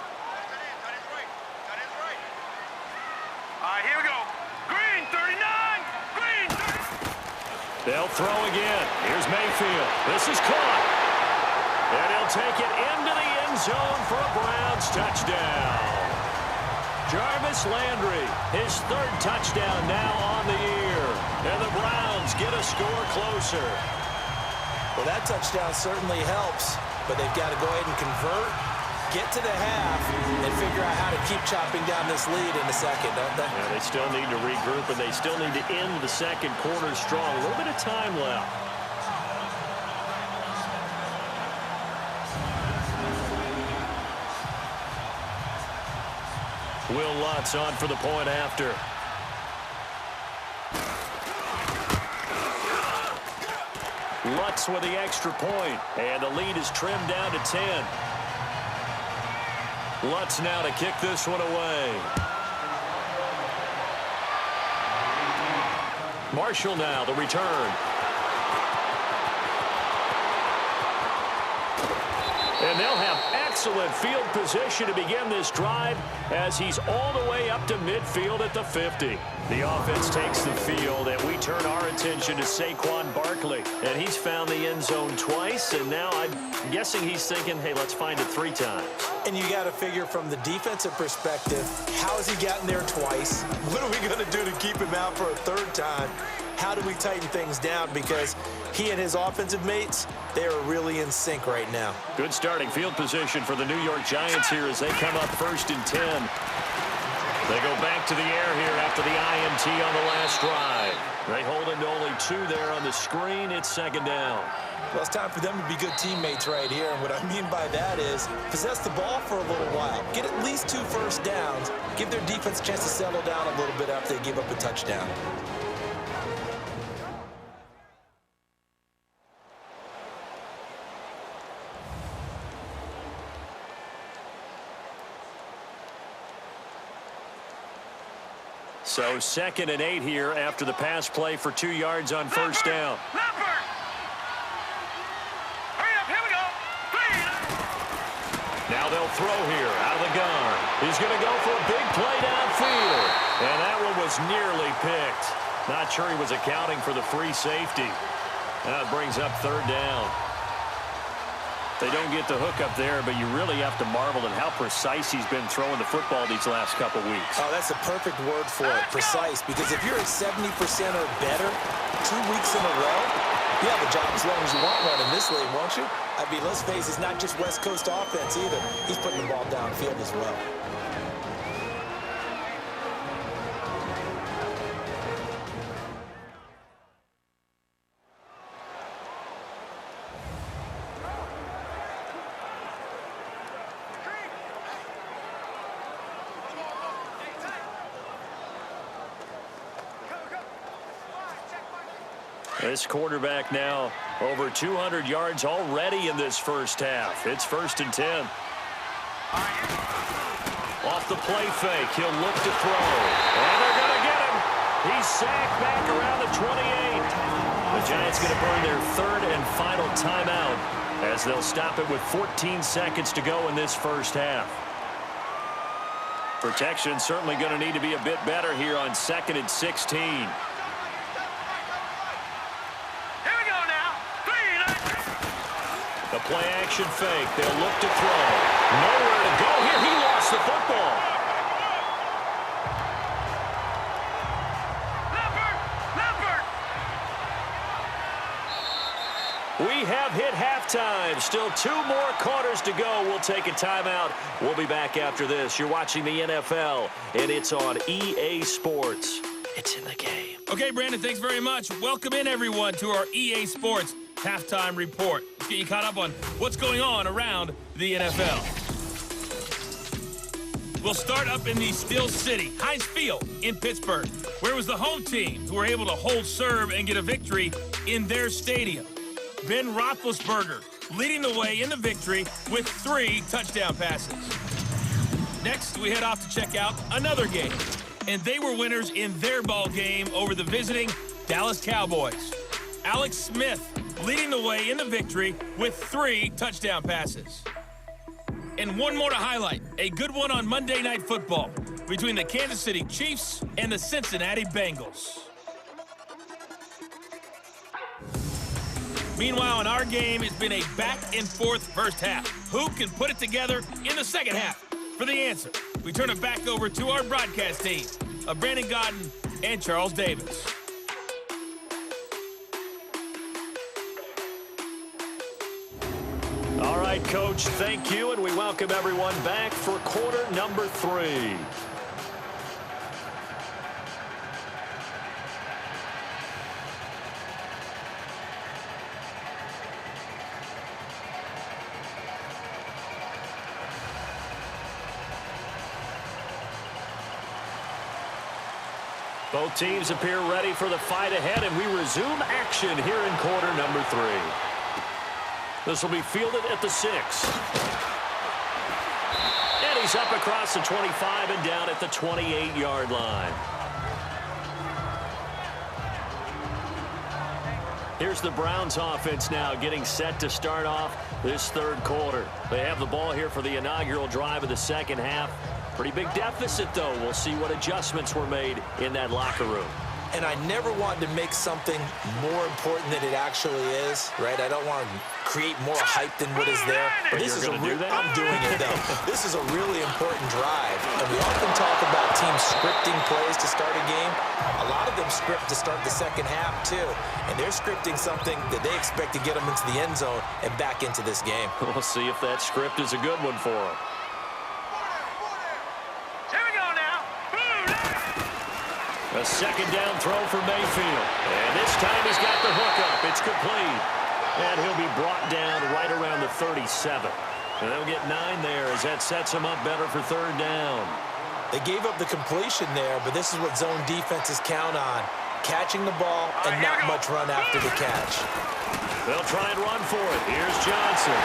right, here we go. Green 39, green 30. They'll throw again. Here's Mayfield. This is caught. And he'll take it into the end zone for a Browns touchdown. Jarvis Landry, his 3rd touchdown now on the year. And the Browns get a score closer. Well, that touchdown certainly helps, but they've got to go ahead and convert, get to the half, and figure out how to keep chopping down this lead in the second, don't they? Yeah, they still need to regroup, and they still need to end the second quarter strong. A little bit of time left. Will Lutz on for the point after. Lutz with the extra point, and the lead is trimmed down to 10. Lutz now to kick this one away. Marshall now, the return. And they'll have excellent field position to begin this drive as he's all the way up to midfield at the 50. The offense takes the field, and we turn our attention to Saquon Barkley. And he's found the end zone twice, and now I'm guessing he's thinking, hey, let's find it 3 times. And you got to figure from the defensive perspective, how has he gotten there twice? What are we going to do to keep him out for a 3rd time? How do we tighten things down? Because he and his offensive mates, they are really in sync right now. Good starting field position for the New York Giants here as they come up 1st and 10. They go back to the air here after the INT on the last drive. They hold him to only 2 there on the screen. It's 2nd down. Well, it's time for them to be good teammates right here. And what I mean by that is possess the ball for a little while. Get at least 2 first downs. Give their defense a chance to settle down a little bit after they give up a touchdown. So 2nd and 8 here after the pass play for 2 yards on 1st down. Hurry up, here we go. Now they'll throw here out of the gun. He's going to go for a big play downfield. And that one was nearly picked. Not sure he was accounting for the free safety. That brings up 3rd down. They don't get the hook up there, but you really have to marvel at how precise he's been throwing the football these last couple weeks. Oh, that's a perfect word for it, precise. Because if you're at 70% or better 2 weeks in a row, you have a job as long as you want one in this league, won't you? I mean, let's face it, it's not just West Coast offense either. He's putting the ball downfield as well. This quarterback now over 200 yards already in this first half. It's 1st and 10. Off the play fake, he'll look to throw. And they're going to get him. He's sacked back around the 28. The Giants going to burn their 3rd and final timeout as they'll stop it with 14 seconds to go in this first half. Protection certainly going to need to be a bit better here on 2nd and 16. The play-action fake. They'll look to throw. Nowhere to go here. He lost the football. We have hit halftime. Still 2 more quarters to go. We'll take a timeout. We'll be back after this. You're watching the NFL, and it's on EA Sports. It's in the game. Okay, Brandon, thanks very much. Welcome in, everyone, to our EA Sports Halftime Report. Let's get you caught up on what's going on around the NFL. We'll start up in the Steel City, Heinz Field in Pittsburgh, where it was the home team who were able to hold serve and get a victory in their stadium. Ben Roethlisberger leading the way in the victory with 3 touchdown passes. Next, we head off to check out another game, and they were winners in their ball game over the visiting Dallas Cowboys. Alex Smith leading the way in the victory with 3 touchdown passes. And one more to highlight, a good one on Monday Night Football between the Kansas City Chiefs and the Cincinnati Bengals. Meanwhile, in our game, it's been a back-and-forth first half. Who can put it together in the second half? For the answer, we turn it back over to our broadcast team of Brandon Godden and Charles Davis. All right, Coach, thank you, and we welcome everyone back for quarter number 3. Both teams appear ready for the fight ahead, and we resume action here in quarter number 3. This will be fielded at the 6. And he's up across the 25 and down at the 28-yard line. Here's the Browns offense now getting set to start off this third quarter. They have the ball here for the inaugural drive of the second half. Pretty big deficit, though. We'll see what adjustments were made in that locker room. And I never wanted to make something more important than it actually is, right? I don't want to create more hype than what is there. But this is I'm doing it, though. This is a really important drive. And we often talk about teams scripting plays to start a game. A lot of them script to start the second half, too. And they're scripting something that they expect to get them into the end zone and back into this game. We'll see if that script is a good one for them. A second down throw for Mayfield. And this time he's got the hook up. It's complete. And he'll be brought down right around the 37. And they'll get 9 there as that sets him up better for third down. They gave up the completion there, but this is what zone defenses count on. Catching the ball and not much run after the catch. They'll try and run for it. Here's Johnson.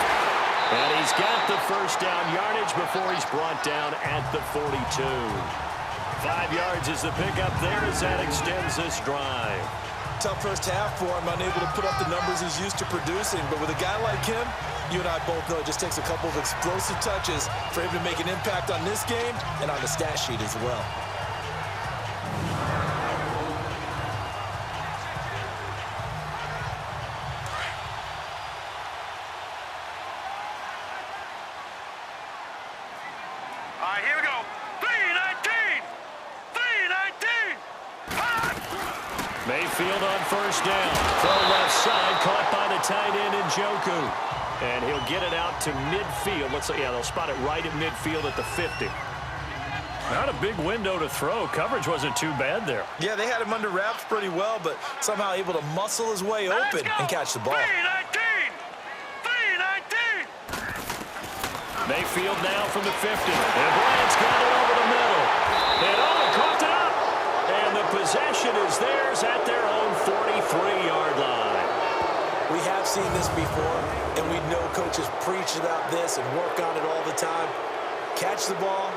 And he's got the first down yardage before he's brought down at the 42. 5 yards is the pickup there as that extends this drive. Tough first half for him, unable to put up the numbers he's used to producing. But with a guy like him, you and I both know it just takes a couple of explosive touches for him to make an impact on this game and on the stat sheet as well. All right, here we go. 3-19. Mayfield on first down. Throw left side, caught by the tight end Njoku. And he'll get it out to midfield. Looks like, yeah, they'll spot it right at midfield at the 50. Not a big window to throw. Coverage wasn't too bad there. Yeah, they had him under wraps pretty well, but somehow able to muscle his way open and catch the ball. 3-19. Mayfield now from the 50. And Bryant's got it over the middle. And coughed it up. And the possession is theirs at their own 43-yard line. We have seen this before, and we know coaches preach about this and work on it all the time. Catch the ball.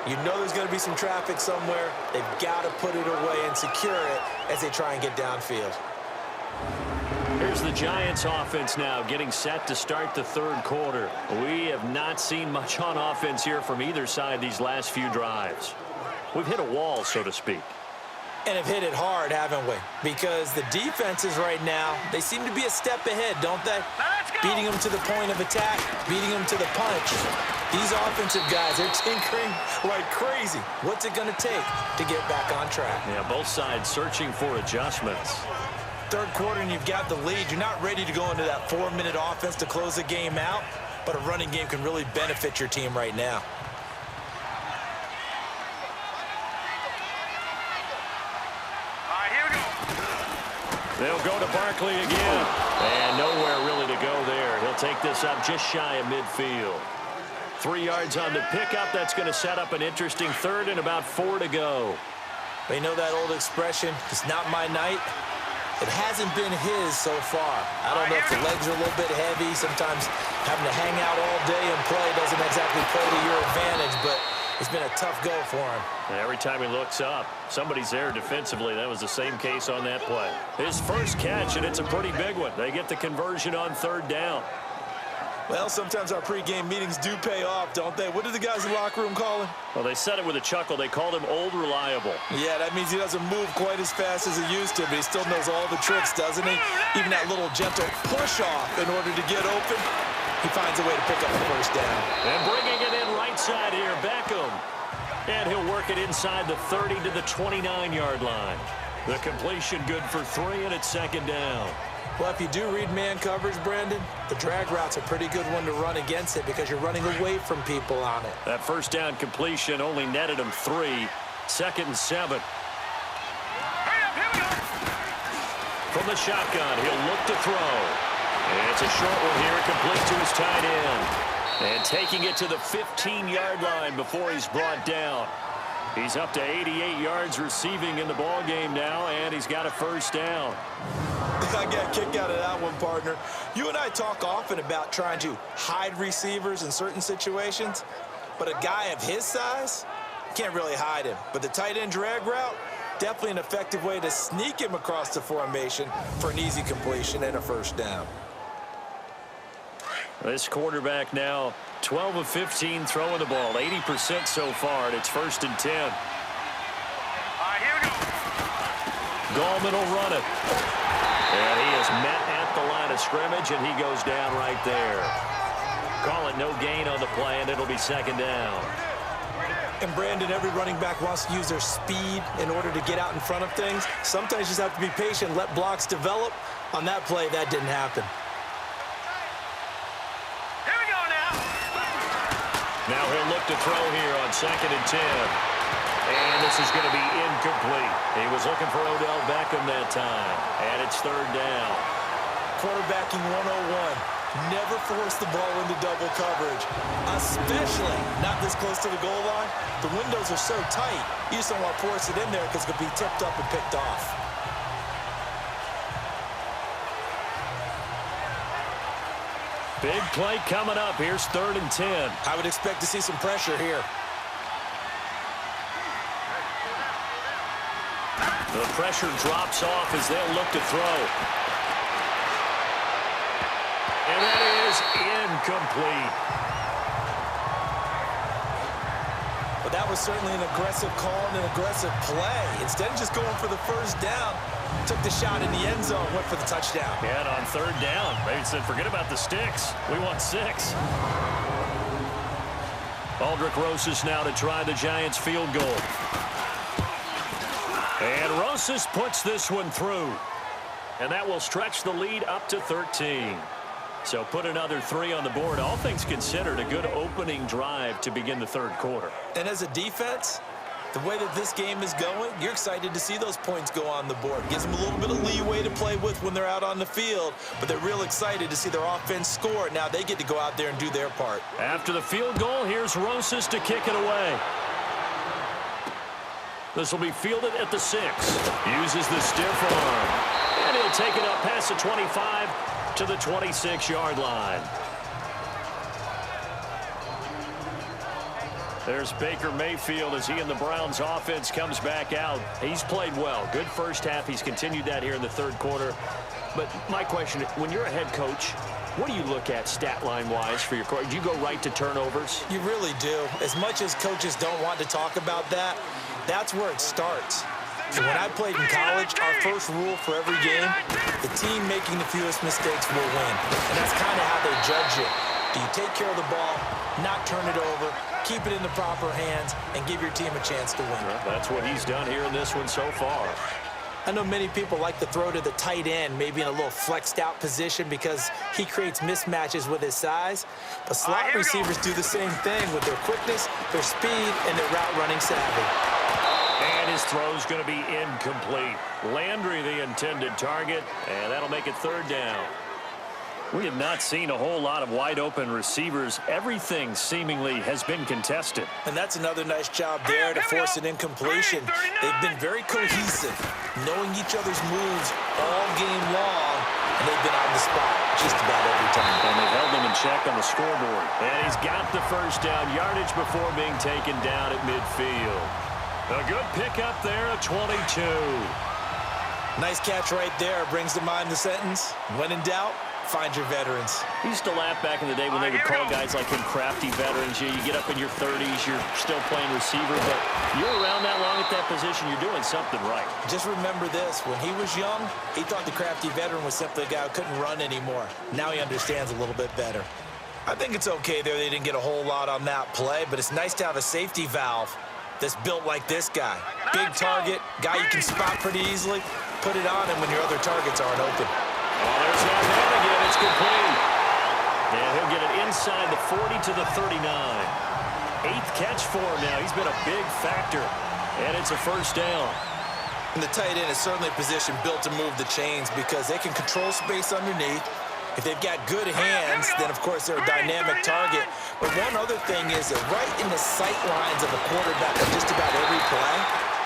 You know there's going to be some traffic somewhere. They've got to put it away and secure it as they try and get downfield. Here's the Giants offense now getting set to start the third quarter. We have not seen much on offense here from either side these last few drives. We've hit a wall, so to speak. And have hit it hard, haven't we? Because the defenses right now, they seem to be a step ahead, don't they? Beating them to the point of attack, beating them to the punch. These offensive guys, they're tinkering like crazy. What's it going to take to get back on track? Yeah, both sides searching for adjustments. Third quarter and you've got the lead. You're not ready to go into that 4-minute offense to close the game out, but a running game can really benefit your team right now. They'll go to Barkley again. And nowhere really to go there. He'll take this up just shy of midfield. 3 yards on the pickup. That's going to set up an interesting third and about 4 to go. They know that old expression, it's not my night. It hasn't been his so far. I don't know if the legs are a little bit heavy. Sometimes having to hang out all day and play doesn't exactly play to your advantage, but it's been a tough go for him. And every time he looks up, somebody's there defensively. That was the same case on that play. His first catch, and it's a pretty big one. They get the conversion on third down. Well, sometimes our pregame meetings do pay off, don't they? What did the guys in the locker room call him? Well, they said it with a chuckle. They called him Old Reliable. Yeah, that means he doesn't move quite as fast as he used to, but he still knows all the tricks, doesn't he? Even that little gentle push-off in order to get open, he finds a way to pick up the first down. And bringing it in right side here, Beckham. And he'll work it inside the 30 to the 29-yard line. The completion good for 3, and it's second down. Well, if you do read man coverage, Brandon, the drag route's a pretty good one to run against it because you're running away from people on it. That first down completion only netted him 3. Second and 7. From the shotgun, he'll look to throw. And it's a short one here, complete to his tight end. And taking it to the 15-yard line before he's brought down. He's up to 88 yards receiving in the ballgame now, and he's got a first down. I got a kick out of that one, partner. You and I talk often about trying to hide receivers in certain situations, but a guy of his size, can't really hide him. But the tight end drag route, Definitely an effective way to sneak him across the formation for an easy completion and a first down. This quarterback now 12 of 15 throwing the ball, 80% so far, and it's 1st and 10. All right, here we go. Gallman will run it. And he is met at the line of scrimmage, and he goes down right there. Call it no gain on the play, and it'll be 2nd down. And Brandon, every running back wants to use their speed in order to get out in front of things. Sometimes you just have to be patient, let blocks develop. On that play, that didn't happen. Here we go now. Now he'll look to throw here on 2nd and 10. And this is going to be incomplete. He was looking for Odell Beckham that time. And it's 3rd down. Quarterbacking 101. Never force the ball into double coverage, especially not this close to the goal line. The windows are so tight, you just don't want to force it in there because it could be tipped up and picked off. Big play coming up. Here's 3rd and 10. I would expect to see some pressure here. The pressure drops off as they'll look to throw. And that is incomplete. But that was certainly an aggressive call and an aggressive play. Instead of just going for the first down, took the shot in the end zone, went for the touchdown. Yeah, and on 3rd down, maybe said, forget about the sticks. We want 6. Aldrick Rosas now to try the Giants field goal. And Rosas puts this one through. And that will stretch the lead up to 13. So put another 3 on the board. All things considered, a good opening drive to begin the 3rd quarter. And as a defense, the way that this game is going, you're excited to see those points go on the board. Gives them a little bit of leeway to play with when they're out on the field, but they're real excited to see their offense score. Now they get to go out there and do their part. After the field goal, here's Rosas to kick it away. This will be fielded at the 6. Uses the stiff arm. And he'll take it up past the 25 to the 26-yard line. There's Baker Mayfield as he and the Browns offense comes back out. He's played well. Good first half. He's continued that here in the 3rd quarter. But my question, when you're a head coach, what do you look at stat line-wise for your coach? Do you go right to turnovers? You really do. As much as coaches don't want to talk about that, that's where it starts. So when I played in college, our first rule for every game, the team making the fewest mistakes will win. And that's kind of how they judge it. Do you take care of the ball, not turn it over, keep it in the proper hands, and give your team a chance to win? Well, that's what he's done here in this one so far. I know many people like to throw to the tight end, maybe in a little flexed out position because he creates mismatches with his size. But slot receivers do the same thing with their quickness, their speed, and their route running savvy. And his throw's going to be incomplete. Landry the intended target, and that'll make it 3rd down. We have not seen a whole lot of wide-open receivers. Everything seemingly has been contested. And that's another nice job there to force an incompletion. They've been very cohesive, knowing each other's moves all game long, and they've been on the spot just about every time. And they've held them in check on the scoreboard. And he's got the first down yardage before being taken down at midfield. A good pickup there at 22. Nice catch right there. Brings to mind the sentence, when in doubt, find your veterans. We used to laugh back in the day when they would call guys like him crafty veterans. You get up in your 30s, you're still playing receiver, but you're around that long at that position, you're doing something right. Just remember this, when he was young, he thought the crafty veteran was simply a guy who couldn't run anymore. Now he understands a little bit better. I think it's okay there. They didn't get a whole lot on that play, but it's nice to have a safety valve that's built like this guy. Big target, guy you can spot pretty easily. Put it on him when your other targets aren't open. Oh, there's that man again. It's complete. And he'll get it inside the 40 to the 39. 8th catch for him now. He's been a big factor. And it's a first down. And the tight end is certainly a position built to move the chains because they can control space underneath. If they've got good hands, then of course they're a dynamic target. But one other thing is they're right in the sight lines of the quarterback on just about every play.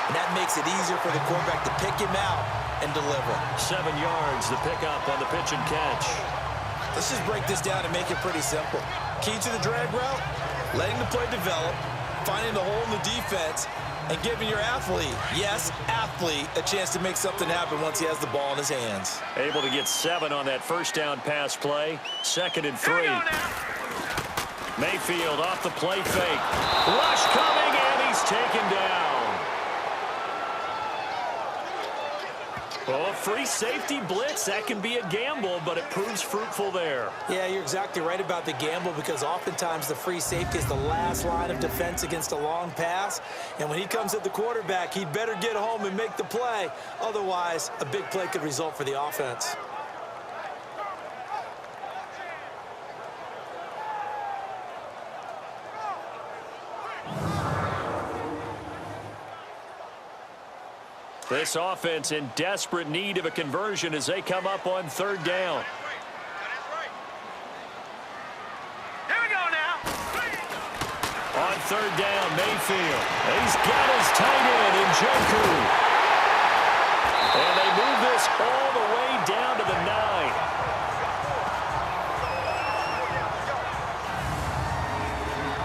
And that makes it easier for the quarterback to pick him out and deliver. 7 yards, the pickup on the pitch and catch. Let's just break this down and make it pretty simple. Key to the drag route, letting the play develop, finding the hole in the defense, and giving your athlete, yes, athlete, a chance to make something happen once he has the ball in his hands. Able to get 7 on that first down pass play. 2nd and 3. Mayfield off the play fake. Rush coming, and he's taken down. Well, a free safety blitz, that can be a gamble, but it proves fruitful there. Yeah, you're exactly right about the gamble, because oftentimes the free safety is the last line of defense against a long pass. And when he comes at the quarterback, he'd better get home and make the play. Otherwise, a big play could result for the offense. This offense in desperate need of a conversion as they come up on 3rd down. Here we go now. On 3rd down, Mayfield. He's got his tight end in Njoku. And they move this all the way down to the 9.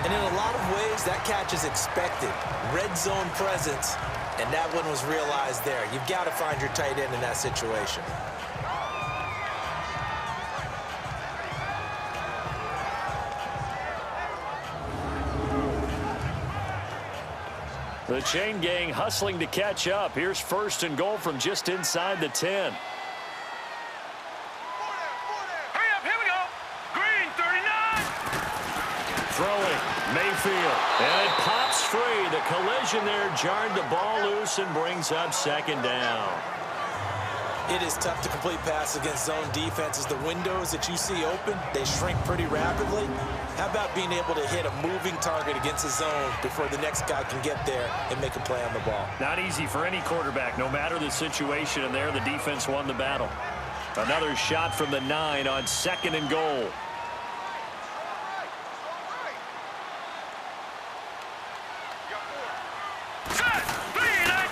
And in a lot of ways, that catch is expected. Red zone presence. And that one was realized there. You've got to find your tight end in that situation. The chain gang hustling to catch up. Here's 1st and goal from just inside the 10. Hurry up, here we go. Green, 39. Throwing, Mayfield. And it pops free. The collision there jarred the ball loose and brings up 2nd down. It is tough to complete passes against zone defenses. The windows that you see open, they shrink pretty rapidly. How about being able to hit a moving target against a zone before the next guy can get there and make a play on the ball? Not easy for any quarterback, no matter the situation, and there the defense won the battle. Another shot from the 9 on 2nd and goal.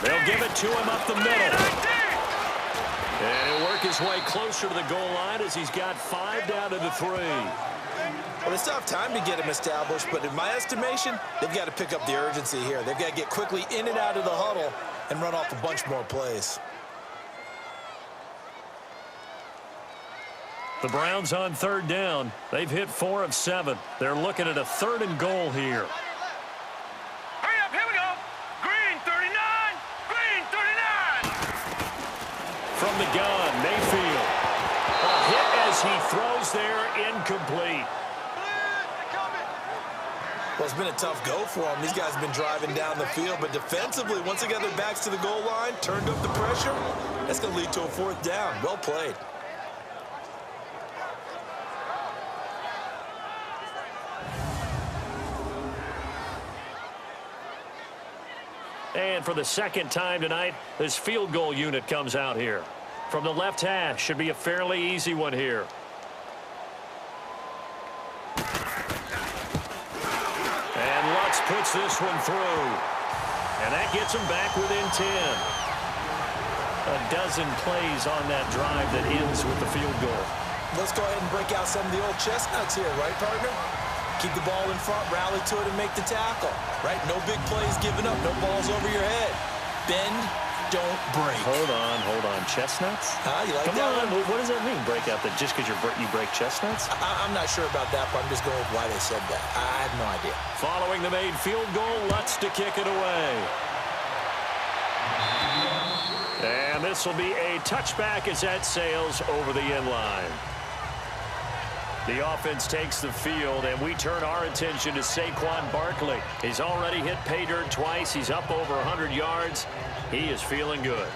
They'll give it to him up the middle. And he'll work his way closer to the goal line as he's got 5 down to the 3. Well, they still have time to get him established, but in my estimation, they've got to pick up the urgency here. They've got to get quickly in and out of the huddle and run off a bunch more plays. The Browns on 3rd down. They've hit 4 of 7. They're looking at a 3rd and goal here. Hurry up, here we go. Green, 39. Green, 39. From the gun, Mayfield. A hit as he throws there, incomplete. Well, it's been a tough go for them. These guys have been driving down the field, but defensively, once they got their backs to the goal line, turned up the pressure, that's going to lead to a 4th down. Well played. And for the 2nd time tonight, this field goal unit comes out here. From the left hash, should be a fairly easy one here. And Lutz puts this one through. And that gets him back within 10. A dozen plays on that drive that ends with the field goal. Let's go ahead and break out some of the old chestnuts here, right, partner? Keep the ball in front, rally to it, and make the tackle, right? No big plays given up, no balls over your head. Bend, don't break. Hold on. Chestnuts? You like Come that on, one? what does that mean, break out? That just because you break chestnuts? I'm not sure about that, but I'm just going with why they said that. I have no idea. Following the made field goal, Lutz to kick it away. And this will be a touchback as that sails over the end line. The offense takes the field, and we turn our attention to Saquon Barkley. He's already hit pay dirt twice. He's up over 100 yards. He is feeling good.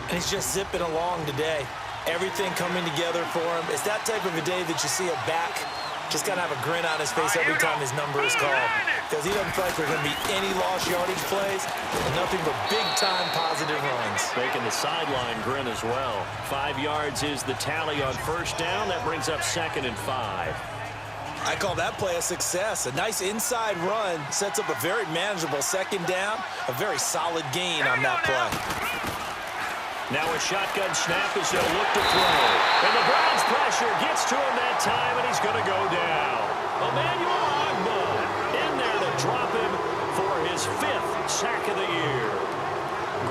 And he's just zipping along today. Everything coming together for him. It's that type of a day that you see a back just got to have a grin on his face every time his number is called, because he doesn't feel like there's going to be any lost yardage plays and nothing but big-time positive runs. Making the sideline grin as well. 5 yards is the tally on 1st down. That brings up 2nd and 5. I call that play a success. A nice inside run sets up a very manageable 2nd down, a very solid gain on that play. Now a shotgun snap as they'll look to throw. And the Browns pressure gets to him that time, and he's going to go down. Emmanuel Ogbah in there to drop him for his his 5th sack of the year.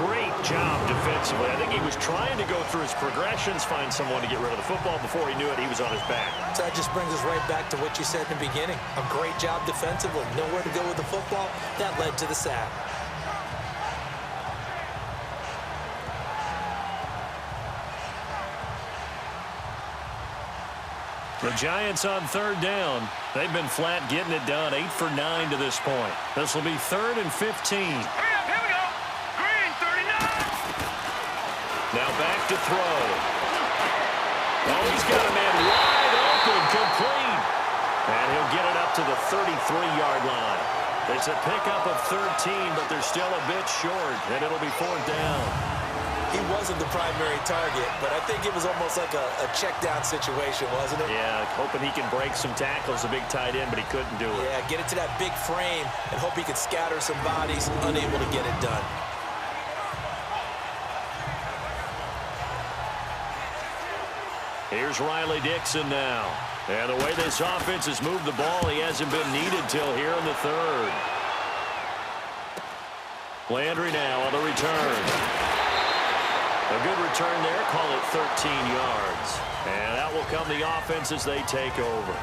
Great job defensively. I think he was trying to go through his progressions, find someone to get rid of the football. Before he knew it, he was on his back. So that just brings us right back to what you said in the beginning. A great job defensively. Nowhere to go with the football. That led to the sack. The Giants on 3rd down. They've been flat getting it done. 8 for 9 to this point. This will be 3rd and 15. Hurry up, here we go. Green, 39. Now back to throw. Oh, he's got a man wide open, complete. And he'll get it up to the 33-yard line. It's a pickup of 13, but they're still a bit short, and it'll be 4th down. He wasn't the primary target, but I think it was almost like a check-down situation, wasn't it? Yeah, hoping he can break some tackles, a big tight end, but he couldn't do it. Yeah, get it to that big frame and hope he could scatter some bodies, unable to get it done. Here's Riley Dixon now. And the way this offense has moved the ball, he hasn't been needed till here in the 3rd. Landry now on the return. A good return there, call it 13 yards. And out will come the offense as they take over.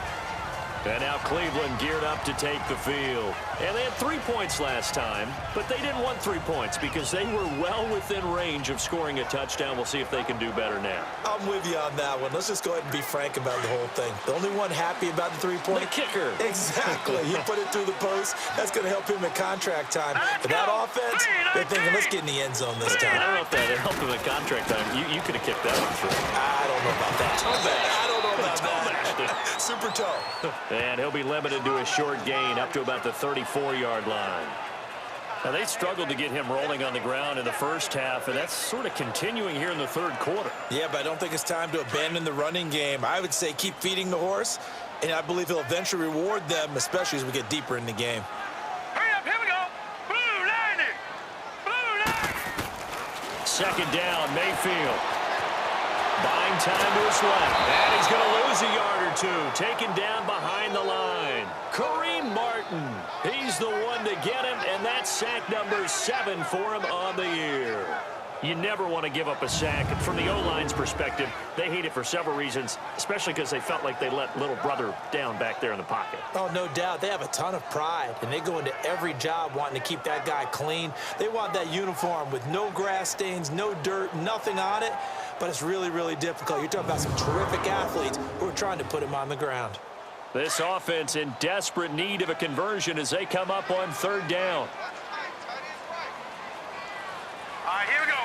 And now Cleveland geared up to take the field. And they had 3 points last time, but they didn't want 3 points because they were well within range of scoring a touchdown. We'll see if they can do better now. I'm with you on that one. Let's just go ahead and be frank about the whole thing. The only one happy about the 3-point? The kicker. Exactly. He put it through the post. That's going to help him at contract time. But that offense, they're thinking, let's get in the end zone this time. I don't know if that helped him at contract time. You could have kicked that one through. I don't know about that. I don't know about that. Super toe. And he'll be limited to a short gain up to about the 34-yard line. Now, they struggled to get him rolling on the ground in the first half, and that's sort of continuing here in the 3rd quarter. Yeah, but I don't think it's time to abandon the running game. I would say keep feeding the horse, and I believe he'll eventually reward them, especially as we get deeper in the game. Hurry up, here we go. Blue 90. Blue 90. 2nd down, Mayfield. Buying time to his left. And he's going to lose a yard or two. Taken down behind the line. Kareem Martin. He's the one to get him, and that's sack number 7 for him on the year. You never want to give up a sack. And from the O-line's perspective, they hate it for several reasons, especially because they felt like they let little brother down back there in the pocket. Oh, no doubt. They have a ton of pride, and they go into every job wanting to keep that guy clean. They want that uniform with no grass stains, no dirt, nothing on it, but it's really, really difficult. You're talking about some terrific athletes who are trying to put him on the ground. This offense in desperate need of a conversion as they come up on 3rd down. All right, here we go.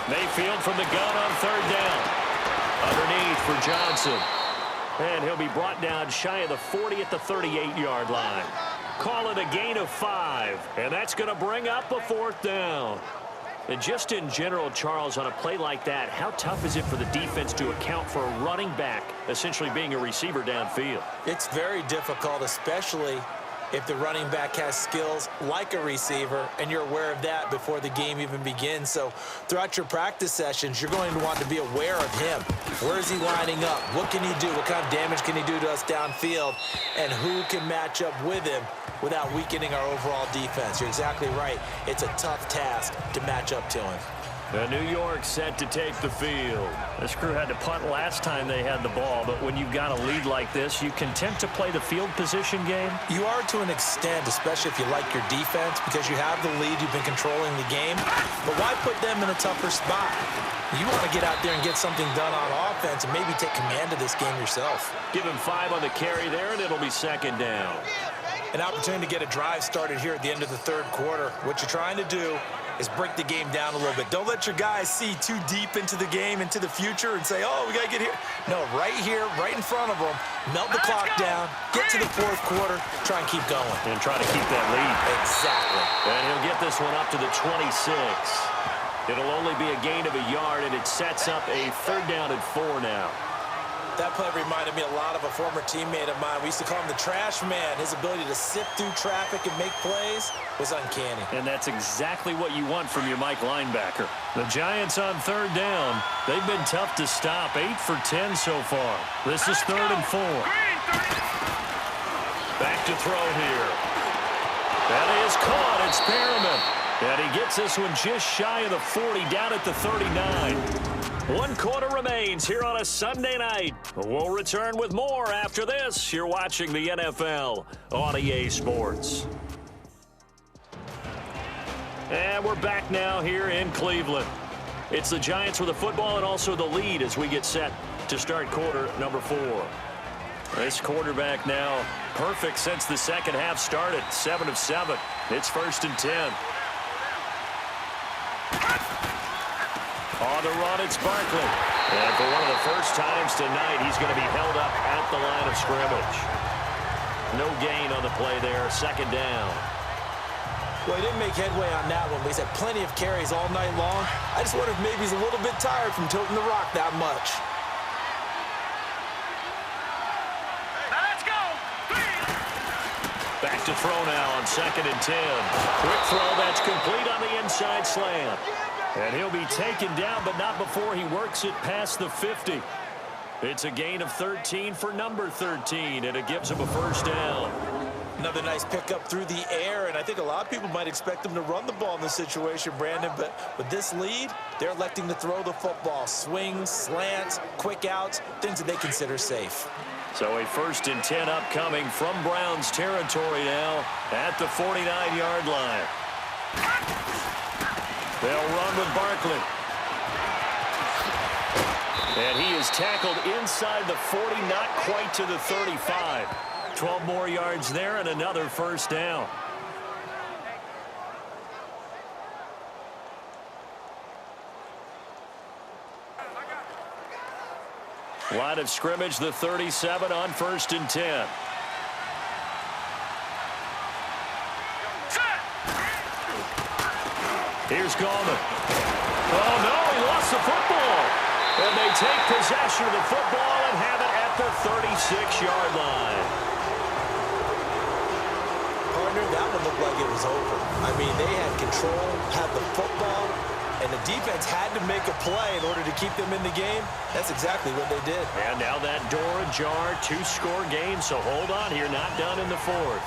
Mayfield from the gun on 3rd down. Underneath for Johnson. And he'll be brought down shy of the 40 at the 38-yard line. Call it a gain of 5. And that's going to bring up a 4th down. And just in general, Charles, on a play like that, how tough is it for the defense to account for a running back essentially being a receiver downfield? It's very difficult, especially if the running back has skills like a receiver, and you're aware of that before the game even begins. So throughout your practice sessions, you're going to want to be aware of him. Where is he lining up? What can he do? What kind of damage can he do to us downfield? And who can match up with him without weakening our overall defense? You're exactly right. It's a tough task to match up to him. New York set to take the field. This crew had to punt last time they had the ball, but when you've got a lead like this, you content to play the field position game? You are to an extent, especially if you like your defense, because you have the lead, you've been controlling the game. But why put them in a tougher spot? You want to get out there and get something done on offense and maybe take command of this game yourself. Give him 5 on the carry there, and it'll be 2nd down. An opportunity to get a drive started here at the end of the 3rd quarter. What you're trying to do is break the game down a little bit. Don't let your guys see too deep into the game, into the future, and say, oh, we got to get here. No, right here, right in front of them, melt the clock down, get to the 4th quarter, try and keep going. And try to keep that lead. Exactly. And he'll get this one up to the 26. It'll only be a gain of a yard, and it sets up a 3rd down and 4 now. That play reminded me a lot of a former teammate of mine. We used to call him the trash man. His ability to sift through traffic and make plays was uncanny. And that's exactly what you want from your Mike linebacker. The Giants on 3rd down. They've been tough to stop. 8 for 10 so far. This is 3rd and 4. Back to throw here. That is caught. It's Perriman. And he gets this one just shy of the 40, down at the 39. 1 quarter remains here on a Sunday night. We'll return with more after this. You're watching the NFL on EA Sports. And we're back now here in Cleveland. It's the Giants with the football and also the lead as we get set to start quarter number 4. This quarterback now perfect since the second half started. 7 of 7. It's 1st and 10. On the run, it's Barkley. And for one of the first times tonight, he's going to be held up at the line of scrimmage. No gain on the play there. 2nd down. Well, he didn't make headway on that one, but he's had plenty of carries all night long. I just wonder if maybe he's a little bit tired from toting the rock that much. Now let's go. Back to throw now on 2nd and 10. Quick throw that's complete on the inside slant. And he'll be taken down, but not before he works it past the 50. It's a gain of 13 for number 13, and it gives him a 1st down. Another nice pickup through the air, and I think a lot of people might expect them to run the ball in this situation, Brandon, but with this lead, they're electing to throw the football. Swings, slants, quick outs, things that they consider safe. So a 1st and 10 upcoming from Browns territory now at the 49-yard line. They'll run with Barkley. And he is tackled inside the 40, not quite to the 35. 12 more yards there and another 1st down. Line of scrimmage, the 37 on 1st and 10. Here's Gallman. Oh, no, he lost the football. And they take possession of the football and have it at the 36-yard line. Partner, that one looked like it was over. I mean, they had control, had the football, and the defense had to make a play in order to keep them in the game. That's exactly what they did. And now that door ajar, 2-score game, so hold on here, not done in the 4th.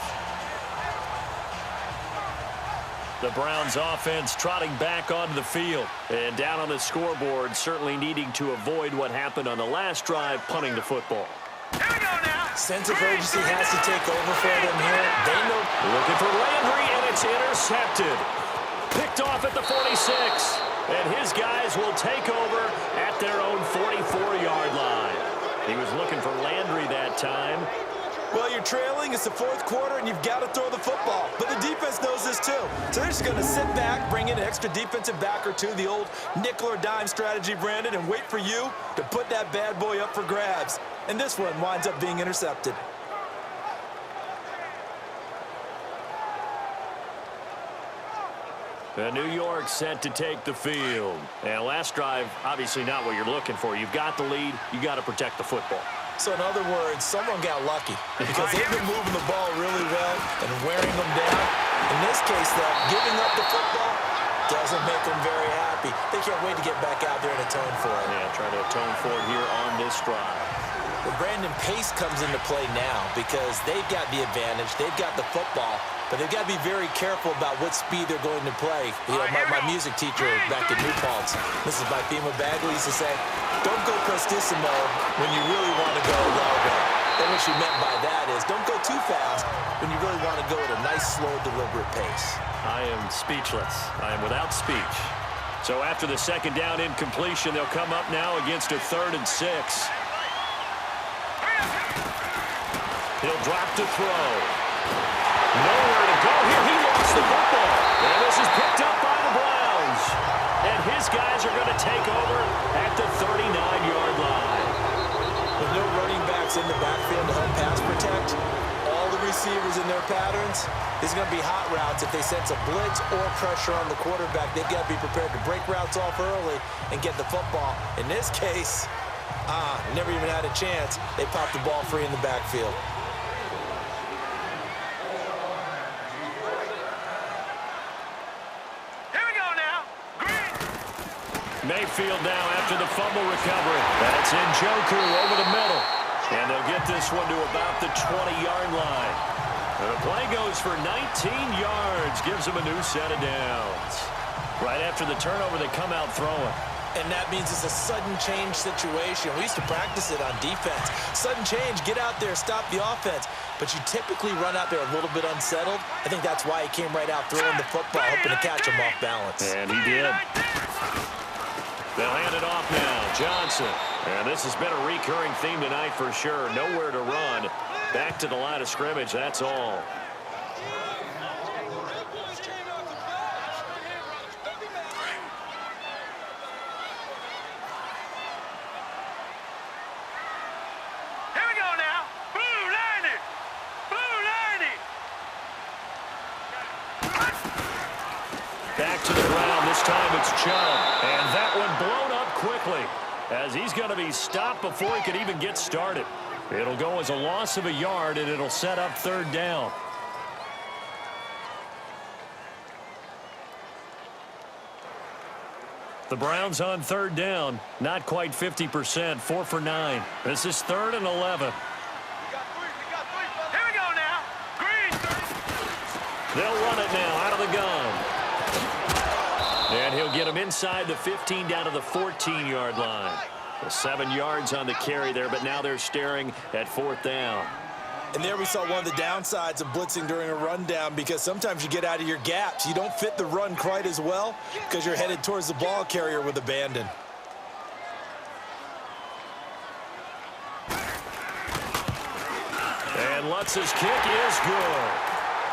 The Browns offense trotting back onto the field. And down on the scoreboard, certainly needing to avoid what happened on the last drive, punting the football. Here we go now. Sense of urgency has to take over for them here. They know. Looking for Landry, and it's intercepted. Picked off at the 46. And his guys will take over at their own 44-yard line. He was looking for Landry that time. Well, you're trailing. It's the 4th quarter, and you've got to throw the football. But the defense knows this, too. So they're just going to sit back, bring in an extra defensive back or two, the old nickel or dime strategy, Brandon, and wait for you to put that bad boy up for grabs. And this one winds up being intercepted. New York set to take the field. And last drive, obviously not what you're looking for. You've got the lead. You got to protect the football. So in other words, someone got lucky because they've been moving the ball really well and wearing them down. In this case, though, giving up the football doesn't make them very happy. They can't wait to get back out there and atone for it. Yeah, trying to atone for it here on this drive. But Brandon, pace comes into play now because they've got the advantage. They've got the football, but they've got to be very careful about what speed they're going to play. You know, my music teacher back in New Paltz, Mrs. Bifema Bagley, used to say, don't go prestissimo when you really want to go largo. And what she meant by that is don't go too fast when you really want to go at a nice, slow, deliberate pace. I am speechless. I am without speech. So after the 2nd down incompletion, they'll come up now against a 3rd and 6. He'll drop to throw. Nowhere to go here. He lost the football. And this is picked up by the Browns. And his guys are going to take over at the 39-yard line. With no running backs in the backfield to help pass protect, all the receivers in their patterns, there's going to be hot routes. If they sense a blitz or pressure on the quarterback, they've got to be prepared to break routes off early and get the football. In this case, never even had a chance. They popped the ball free in the backfield. Mayfield now after the fumble recovery. That's Njoku over the middle. And they'll get this one to about the 20-yard line. The Play goes for 19 yards, gives him a new set of downs. Right after the turnover, they come out throwing. And that means it's a sudden change situation. We used to practice it on defense. Sudden change, get out there, stop the offense. But you typically run out there a little bit unsettled. I think that's why he came right out throwing the football, hoping to catch him off balance. And he did. They'll hand it off now. Johnson. And this has been a recurring theme tonight for sure. Nowhere to run. Back to the line of scrimmage, that's all. Back to the ground. This time it's Chubb. And that one blown up quickly as he's going to be stopped before he could even get started. It'll go as a loss of a yard, and it'll set up third down. The Browns on third down. Not quite 50%. 4 for 9. This is 3rd and 11. Here we go now. Green. They'll run it now out of the gun. And he'll get him inside the 15 down to the 14-yard line. 7 yards on the carry there, but now they're staring at 4th down. And there we saw one of the downsides of blitzing during a rundown, because sometimes you get out of your gaps. You don't fit the run quite as well because you're headed towards the ball carrier with abandon. And Lutz's kick is good.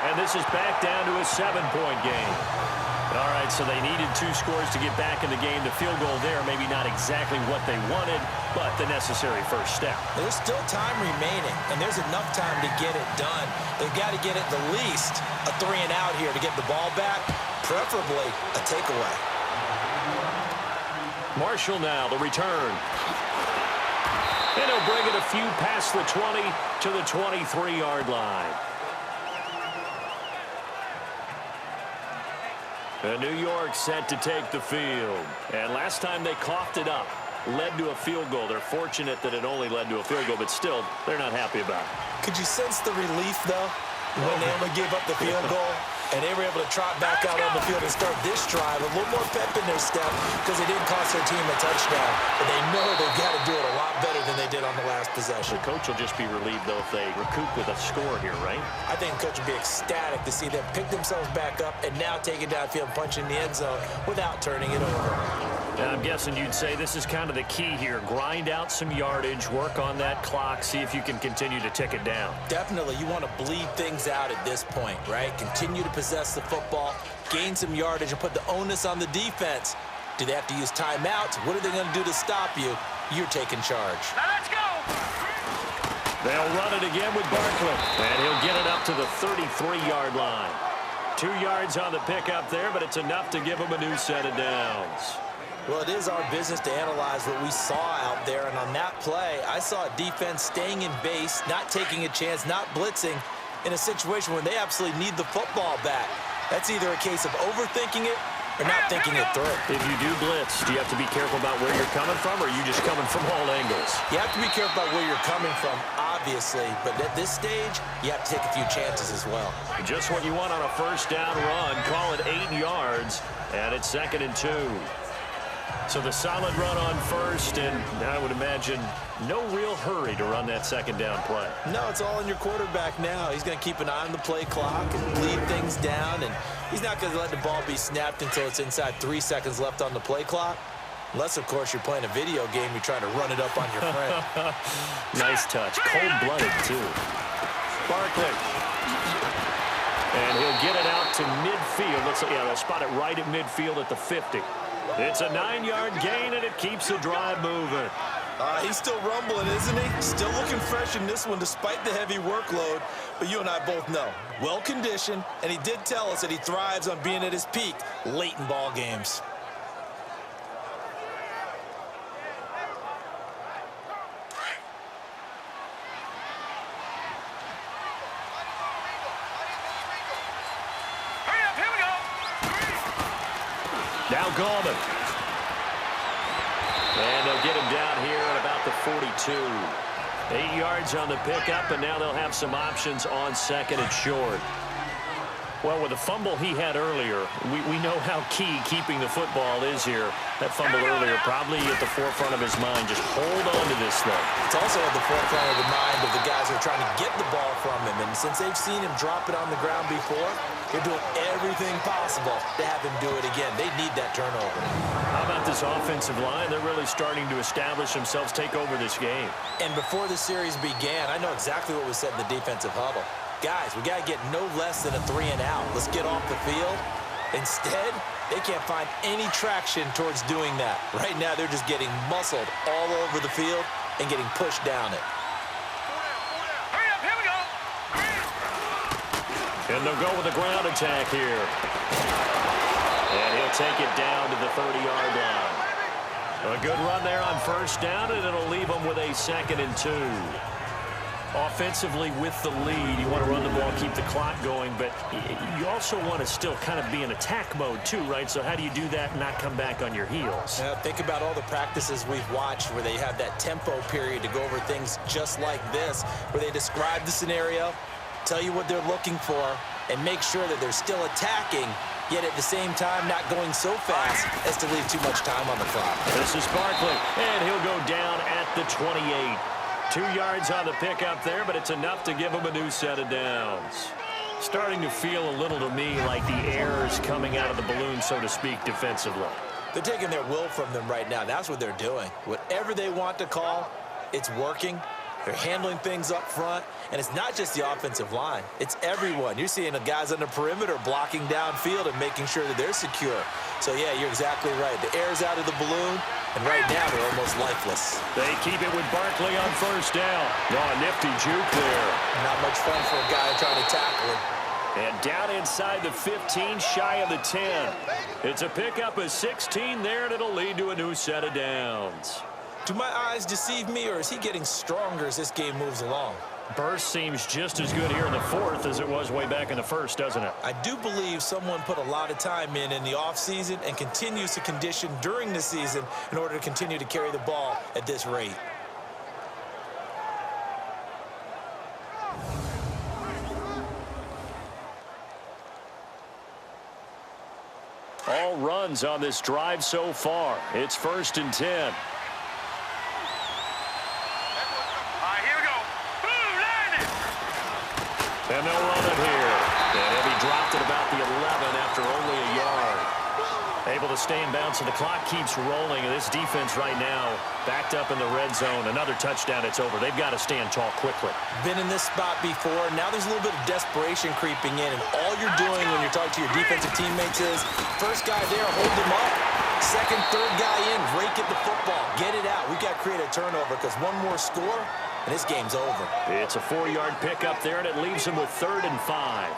And this is back down to a 7-point game. All right, so they needed 2 scores to get back in the game. The field goal there, maybe not exactly what they wanted, but the necessary first step. There's still time remaining, and there's enough time to get it done. They've got to get at the least a 3-and-out here to get the ball back, preferably a takeaway. Marshall now, the return. And he'll bring it a few past the 20 to the 23-yard line. New York set to take the field. And last time they coughed it up, led to a field goal. They're fortunate that it only led to a field goal, but still, they're not happy about it. Could you sense the relief, though, when they only gave up the field goal? And they were able to trot back out on the field and start this drive. A little more pep in their step because they didn't cost their team a touchdown. But they know they've got to do it a lot better than they did on the last possession. The coach will just be relieved, though, if they recoup with a score here, right? I think the coach will be ecstatic to see them pick themselves back up and now take it downfield, punch in the end zone without turning it over. And I'm guessing you'd say this is kind of the key here. Grind out some yardage, work on that clock, see if you can continue to tick it down. Definitely. You want to bleed things out at this point, right? Continue to possess the football, gain some yardage, and put the onus on the defense. Do they have to use timeouts? What are they going to do to stop you? You're taking charge. Now let's go. They'll run it again with Barkley. And he'll get it up to the 33-yard line. 2 yards on the pickup there, but it's enough to give him a new set of downs. Well, it is our business to analyze what we saw out there, and on that play, I saw a defense staying in base, not taking a chance, not blitzing, in a situation where they absolutely need the football back. That's either a case of overthinking it or not thinking it through. If you do blitz, do you have to be careful about where you're coming from, or are you just coming from all angles? You have to be careful about where you're coming from, obviously, but at this stage, you have to take a few chances as well. Just what you want on a first down run. Call it 8 yards, and it's 2nd and 2. So the solid run on first, and I would imagine no real hurry to run that 2nd down play. No, it's all in your quarterback now. He's going to keep an eye on the play clock and bleed things down, and he's not going to let the ball be snapped until it's inside 3 seconds left on the play clock. Unless, of course, you're playing a video game, you're trying to run it up on your friend. Nice touch. Cold-blooded, too. Barkley. And he'll get it out to midfield. Let's see, yeah, they'll spot it right at midfield at the 50. It's a 9-yard gain, and it keeps the drive moving. He's still rumbling, isn't he? Still looking fresh in this one despite the heavy workload. But you and I both know, well-conditioned, and he did tell us that he thrives on being at his peak late in ball games. Now Gallman. And they'll get him down here at about the 42. 8 yards on the pickup, and now they'll have some options on second and short. Well, with the fumble he had earlier, we know how key keeping the football is here. That fumble earlier probably at the forefront of his mind. Just hold on to this thing. It's also at the forefront of the mind of the guys who are trying to get the ball from him. And since they've seen him drop it on the ground before, they're doing everything possible to have him do it again. They need that turnover. How about this offensive line? They're really starting to establish themselves, take over this game. And before the series began, I know exactly what was said in the defensive huddle. Guys, we got to get no less than a 3-and-out. Let's get off the field. Instead, they can't find any traction towards doing that. Right now, they're just getting muscled all over the field and getting pushed down it. Hurry up, here we go. And they'll go with a ground attack here. And he'll take it down to the 30-yard line. A good run there on first down, and it'll leave them with a 2nd and 2. Offensively with the lead, you want to run the ball, keep the clock going, but you also want to still kind of be in attack mode too, right? So how do you do that and not come back on your heels? Now, think about all the practices we've watched where they have that tempo period to go over things just like this, where they describe the scenario, tell you what they're looking for, and make sure that they're still attacking, yet at the same time not going so fast as to leave too much time on the clock. This is Barkley, and he'll go down at the 28. 2 yards on the pickup there, but it's enough to give him a new set of downs. Starting to feel a little to me like the air is coming out of the balloon, so to speak, defensively. They're taking their will from them right now. That's what they're doing. Whatever they want to call, it's working. They're handling things up front, and it's not just the offensive line. It's everyone. You're seeing the guys on the perimeter blocking downfield and making sure that they're secure. So, yeah, you're exactly right. The air's out of the balloon, and right now they're almost lifeless. They keep it with Barkley on first down. Oh, nifty juke there. Not much fun for a guy trying to tackle him. And down inside the 15, shy of the 10. It's a pickup of 16 there, and it'll lead to a new set of downs. Do my eyes deceive me, or is he getting stronger as this game moves along? Burst seems just as good here in the fourth as it was way back in the first, doesn't it? I do believe someone put a lot of time in the offseason and continues to condition during the season in order to continue to carry the ball at this rate. All runs on this drive so far. It's 1st and 10. And they'll run it here. And he dropped it about the 11 after only a yard. Able to stay in bounds, and the clock keeps rolling. And this defense right now backed up in the red zone. Another touchdown, it's over. They've got to stand tall quickly. Been in this spot before. Now there's a little bit of desperation creeping in. And all you're doing when you're talking to your defensive teammates is, first guy there, hold him up. Second, third guy in, rake at the football. Get it out. We've got to create a turnover because one more score, and this game's over. It's a 4-yard pickup there, and it leaves him with 3rd and 5.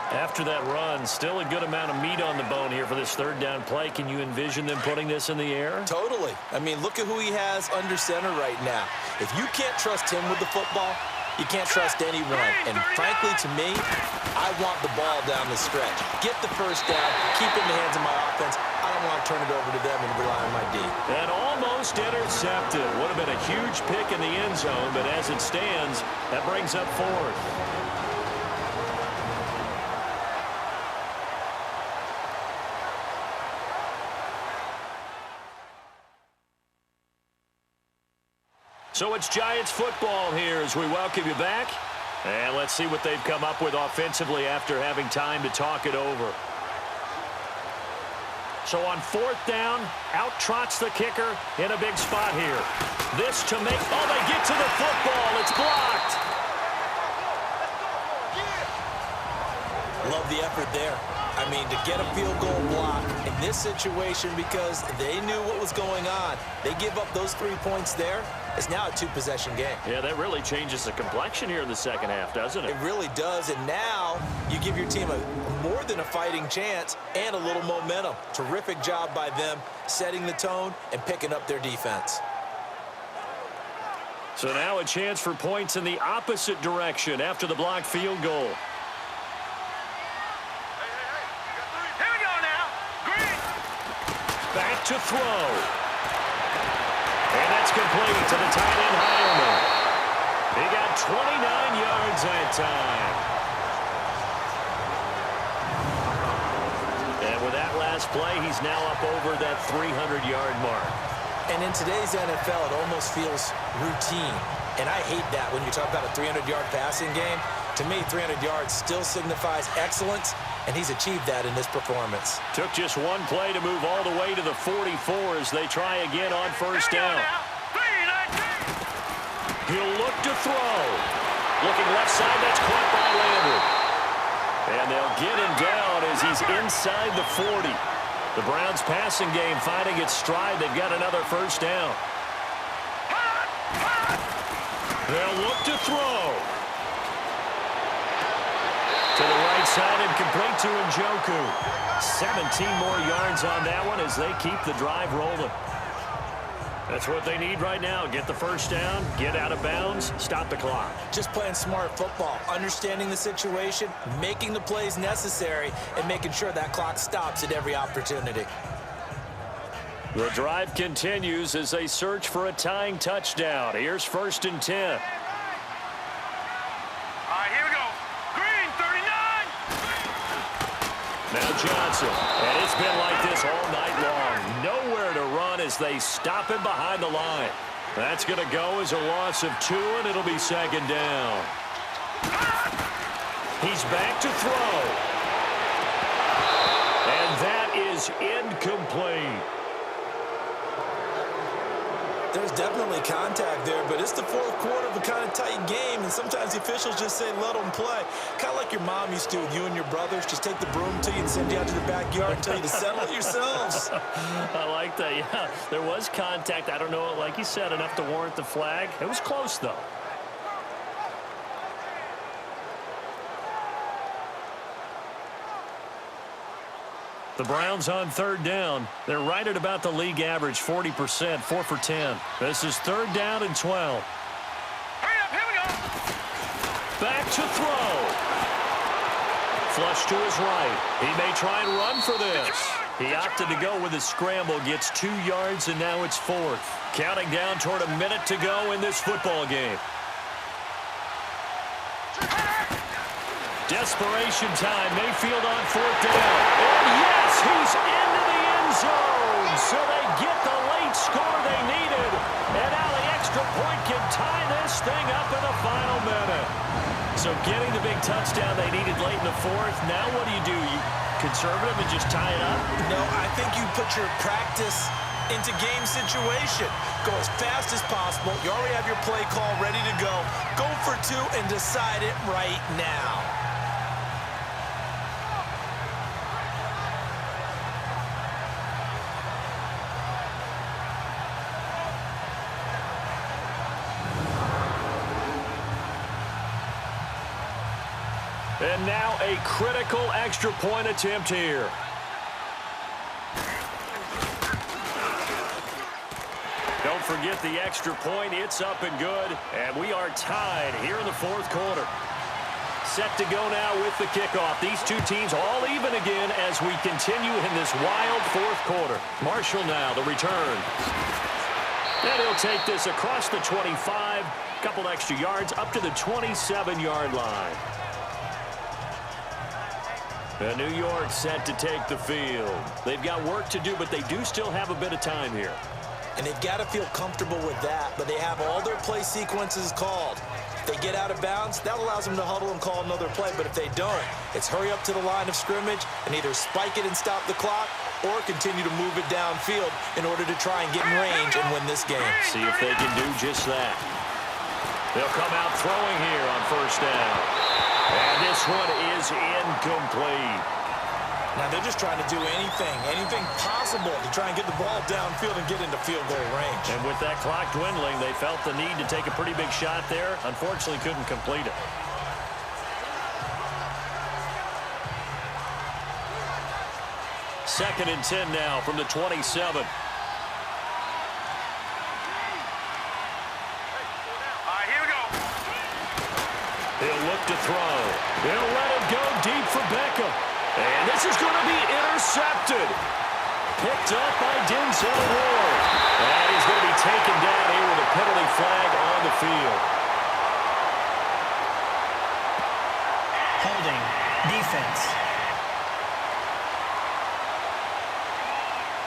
After that run, still a good amount of meat on the bone here for this 3rd down play. Can you envision them putting this in the air? Totally. I mean, look at who he has under center right now. If you can't trust him with the football, you can't trust anyone. And frankly, to me, I want the ball down the stretch. Get the first down, keep it in the hands of my offense. I don't want to turn it over to them and rely on my D. And almost intercepted. Would have been a huge pick in the end zone, but as it stands, that brings up 4th. So it's Giants football here as we welcome you back. And let's see what they've come up with offensively after having time to talk it over. So on 4th down, out trots the kicker in a big spot here. This to make, oh, they get to the football. It's blocked. Love the effort there. I mean, to get a field goal block in this situation because they knew what was going on. They give up those 3 points there. It's now a 2-possession game. Yeah, that really changes the complexion here in the second half, doesn't it? It really does, and now you give your team a more than a fighting chance and a little momentum. Terrific job by them setting the tone and picking up their defense. So now a chance for points in the opposite direction after the blocked field goal. Here we go now. Green. Back to throw. And that's complete to the tight end, Heilman. 29 yards that time. And with that last play, he's now up over that 300-yard mark. And in today's NFL, it almost feels routine. And I hate that when you talk about a 300-yard passing game. To me, 300 yards still signifies excellence, and he's achieved that in this performance. Took just one play to move all the way to the 44 as they try again on first down. He'll look to throw. Looking left side, that's caught by Landry. And they'll get him down as he's inside the 40. The Browns passing game finding its stride. They've got another first down. They'll look to throw. To the right side and complete to Njoku. 17 more yards on that one as they keep the drive rolling. That's what they need right now. Get the first down, get out of bounds, stop the clock. Just playing smart football, understanding the situation, making the plays necessary, and making sure that clock stops at every opportunity. The drive continues as they search for a tying touchdown. Here's 1st and 10. All right, here we go. Green, 39. Now Johnson. And it's been like this all night long. Nowhere to run as they stop him behind the line. That's going to go as a loss of 2, and it'll be 2nd down. He's back to throw. And that is incomplete. There's definitely contact there, but it's the 4th quarter of a kind of tight game, and sometimes the officials just say, let them play. Kind of like your mom used to with you and your brothers. Just take the broom to you and send you out to the backyard and tell you to settle it yourselves. I like that, yeah. There was contact. I don't know, like you said, enough to warrant the flag. It was close, though. The Browns on 3rd down. They're right at about the league average, 40%, 4 for 10. This is 3rd down and 12. Hurry up, here we go. Back to throw. Flush to his right. He may try and run for this. He opted to go with a scramble, gets 2 yards, and now it's 4th. Counting down toward a minute to go in this football game. Desperation time. Mayfield on 4th down. And yes, he's into the end zone. So they get the late score they needed. And now the extra point can tie this thing up in the final minute. So getting the big touchdown they needed late in the 4th. Now what do? You conservative and just tie it up? No, I think you put your practice into game situation. Go as fast as possible. You already have your play call ready to go. Go for 2 and decide it right now. And now a critical extra point attempt here. Don't forget the extra point. It's up and good. And we are tied here in the 4th quarter. Set to go now with the kickoff. These two teams all even again as we continue in this wild 4th quarter. Marshall now, the return. And he'll take this across the 25. Couple extra yards up to the 27-yard line. New York set to take the field. They've got work to do, but they do still have a bit of time here. And they've got to feel comfortable with that, but they have all their play sequences called. If they get out of bounds, that allows them to huddle and call another play, but if they don't, it's hurry up to the line of scrimmage and either spike it and stop the clock or continue to move it downfield in order to try and get in range and win this game. See if they can do just that. They'll come out throwing here on 1st down. And this one is incomplete. Now they're just trying to do anything possible to try and get the ball downfield and get into field goal range. And with that clock dwindling, they felt the need to take a pretty big shot there. Unfortunately, couldn't complete it. Second and 10 now from the 27. He'll look to throw. He'll let it go deep for Beckham. And this is going to be intercepted. Picked up by Denzel Ward. And he's going to be taken down here with a penalty flag on the field. Holding. Defense.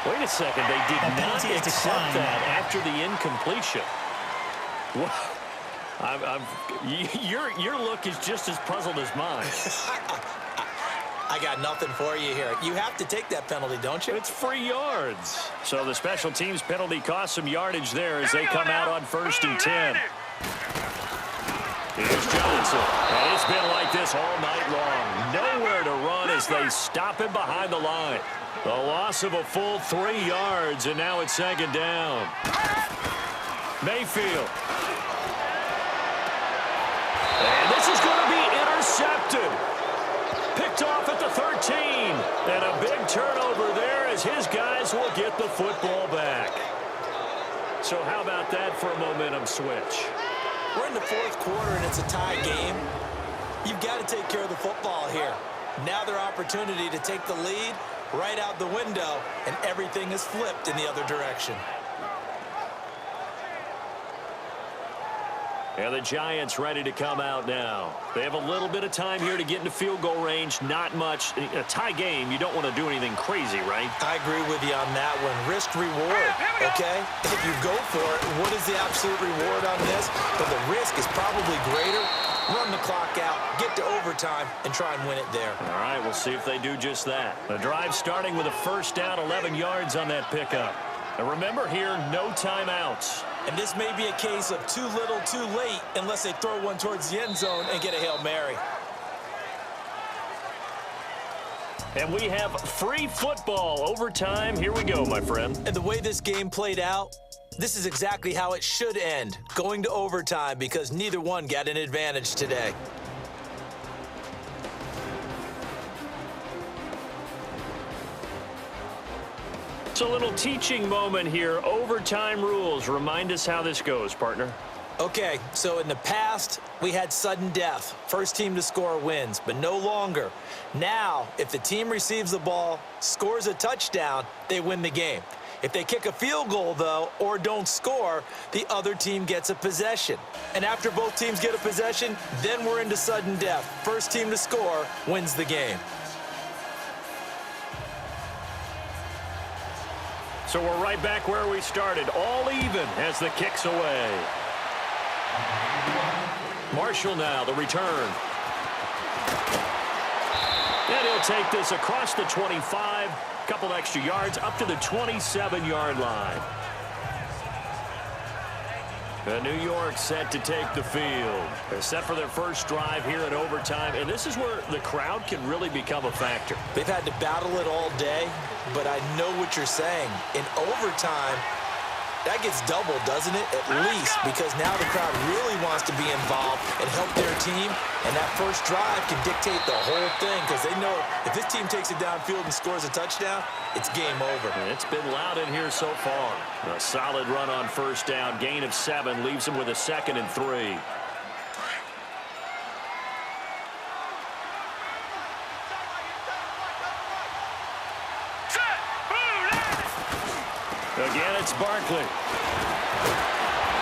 Wait a second. They did That not penalty is accept declined. that after the incompletion. Your look is just as puzzled as mine. I got nothing for you here. You have to take that penalty, don't you? It's free yards. So the special teams penalty cost some yardage there as they come out on 1st and 10. Here's Johnson. And it's been like this all night long. Nowhere to run as they stop him behind the line. The loss of a full 3 yards, and now it's 2nd down. Mayfield. And this is going to be intercepted. Picked off at the 13. And a big turnover there as his guys will get the football back. So how about that for a momentum switch? We're in the 4th quarter, and it's a tie game. You've got to take care of the football here. Now their opportunity to take the lead right out the window, and everything is flipped in the other direction. And the Giants ready to come out now. They have a little bit of time here to get into field goal range. Not much. A tie game, you don't want to do anything crazy, right? I agree with you on that one. Risk reward, okay? If you go for it, what is the absolute reward on this? But the risk is probably greater. Run the clock out, get to overtime, and try and win it there. All right, we'll see if they do just that. The drive starting with a 1st down, 11 yards on that pickup. And remember here, no timeouts. And this may be a case of too little, too late, unless they throw one towards the end zone and get a Hail Mary. And we have free football overtime. Here we go, my friend. And the way this game played out, this is exactly how it should end, going to overtime, because neither one got an advantage today. It's a little teaching moment here. Overtime rules. Remind us how this goes, partner. Okay, so in the past, we had sudden death. First team to score wins, but no longer. Now, if the team receives the ball, scores a touchdown, they win the game. If they kick a field goal, though, or don't score, the other team gets a possession. And after both teams get a possession, then we're into sudden death. First team to score wins the game. So we're right back where we started, all even as the kick's away. Marshall now, the return. And he'll take this across the 25, couple extra yards up to the 27-yard line. New York set to take the field. They're set for their first drive here in overtime, and this is where the crowd can really become a factor. They've had to battle it all day, but I know what you're saying. In overtime, that gets doubled, doesn't it? At least, because now the crowd really wants to be involved and help their team, and that first drive can dictate the whole thing, because they know if this team takes it downfield and scores a touchdown, it's game over. And it's been loud in here so far. A solid run on 1st down, gain of 7, leaves them with a 2nd and 3. Again, it's Barkley.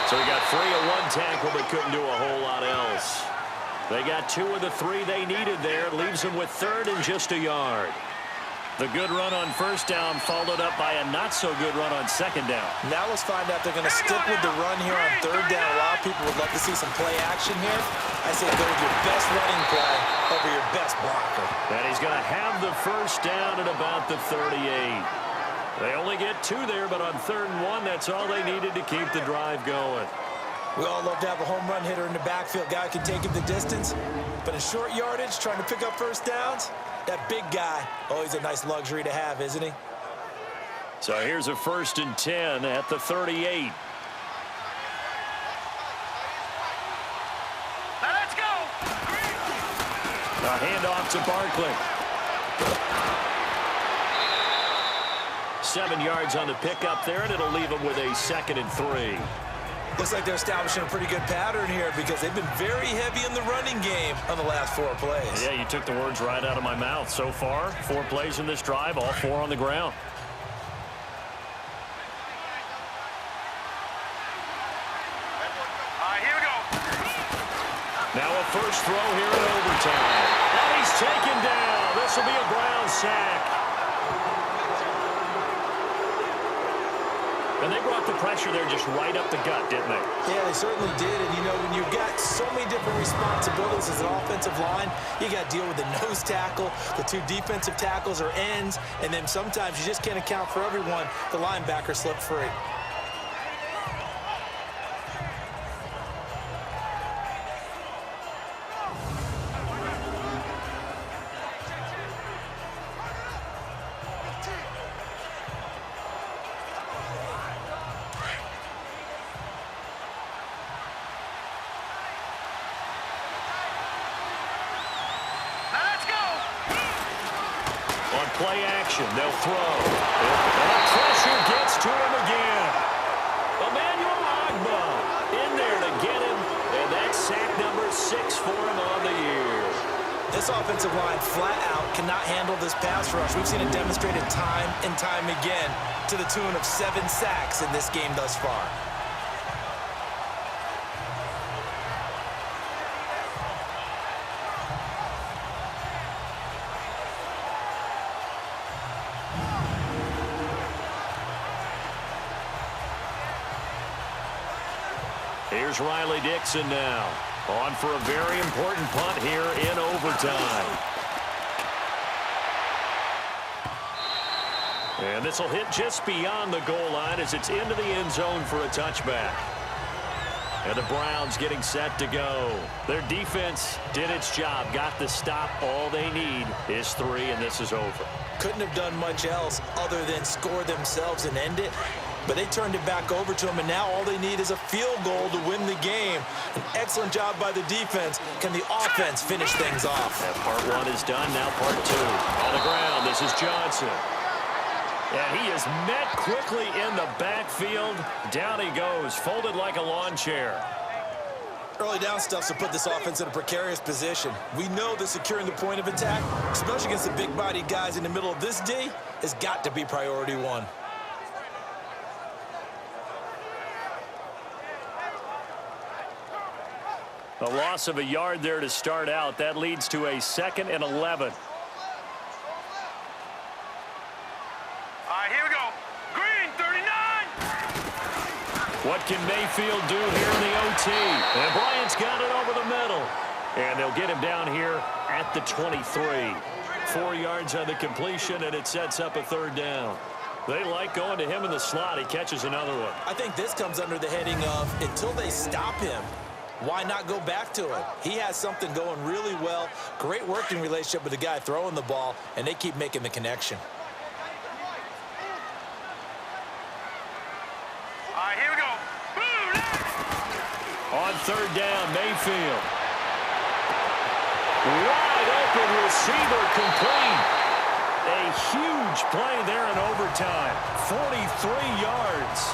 So he got free of one tackle, but couldn't do a whole lot else. They got 2 of the 3 they needed there. Leaves them with 3rd and just a yard. The good run on 1st down followed up by a not-so-good run on 2nd down. Now let's find out if they're going to stick with the run here on 3rd down. A lot of people would love to see some play action here. I say go with your best running play over your best blocker. And he's going to have the 1st down at about the 38. They only get 2 there, but on 3rd and 1, that's all they needed to keep the drive going. We all love to have a home run hitter in the backfield. Guy who can take it the distance. But in short yardage, trying to pick up 1st downs, that big guy, always a nice luxury to have, isn't he? So here's a 1st and 10 at the 38. Now let's go. A handoff to Barkley. 7 yards on the pickup there, and it'll leave him with a 2nd and 3. Looks like they're establishing a pretty good pattern here because they've been very heavy in the running game on the last 4 plays. Yeah, you took the words right out of my mouth. So far, 4 plays in this drive, all 4 on the ground. All right, here we go. Now a first throw here in overtime. taken down. This will be a Browns sack. And they brought the pressure there just right up the gut, didn't they? Yeah, they certainly did. And, you know, when you've got so many different responsibilities as an offensive line, you got to deal with the nose tackle, the two defensive tackles or ends, and then sometimes you just can't account for everyone. The linebacker slipped free. Play action, they'll throw. And pressure gets to him again. Emmanuel Agba in there to get him, and that's sack number 6 for him on the year. This offensive line flat out cannot handle this pass rush. We've seen it demonstrated time and time again to the tune of 7 sacks in this game thus far. Here's Riley Dixon now. On for a very important punt here in overtime. And this will hit just beyond the goal line as it's into the end zone for a touchback. And the Browns getting set to go. Their defense did its job, got the stop. All they need is 3, and this is over. Couldn't have done much else other than score themselves and end it. But they turned it back over to them, and now all they need is a field goal to win the game. An excellent job by the defense. Can the offense finish things off? That part 1 is done, now part 2. On the ground, this is Johnson. And he is met quickly in the backfield. Down he goes, folded like a lawn chair. Early down stuff to put this offense in a precarious position. We know that securing the point of attack, especially against the big-bodied guys in the middle of this D, has got to be priority 1. A loss of a yard there to start out. That leads to a 2nd and 11. All right, here we go. Green, 39. What can Mayfield do here in the OT? And Bryant's got it over the middle. And they'll get him down here at the 23. 4 yards on the completion, and it sets up a 3rd down. They like going to him in the slot. He catches another one. I think this comes under the heading of until they stop him, why not go back to him? He has something going really well. Great working relationship with the guy throwing the ball, and they keep making the connection. All right, here we go. On 3rd down, Mayfield. Wide open receiver complete. A huge play there in overtime. 43 yards.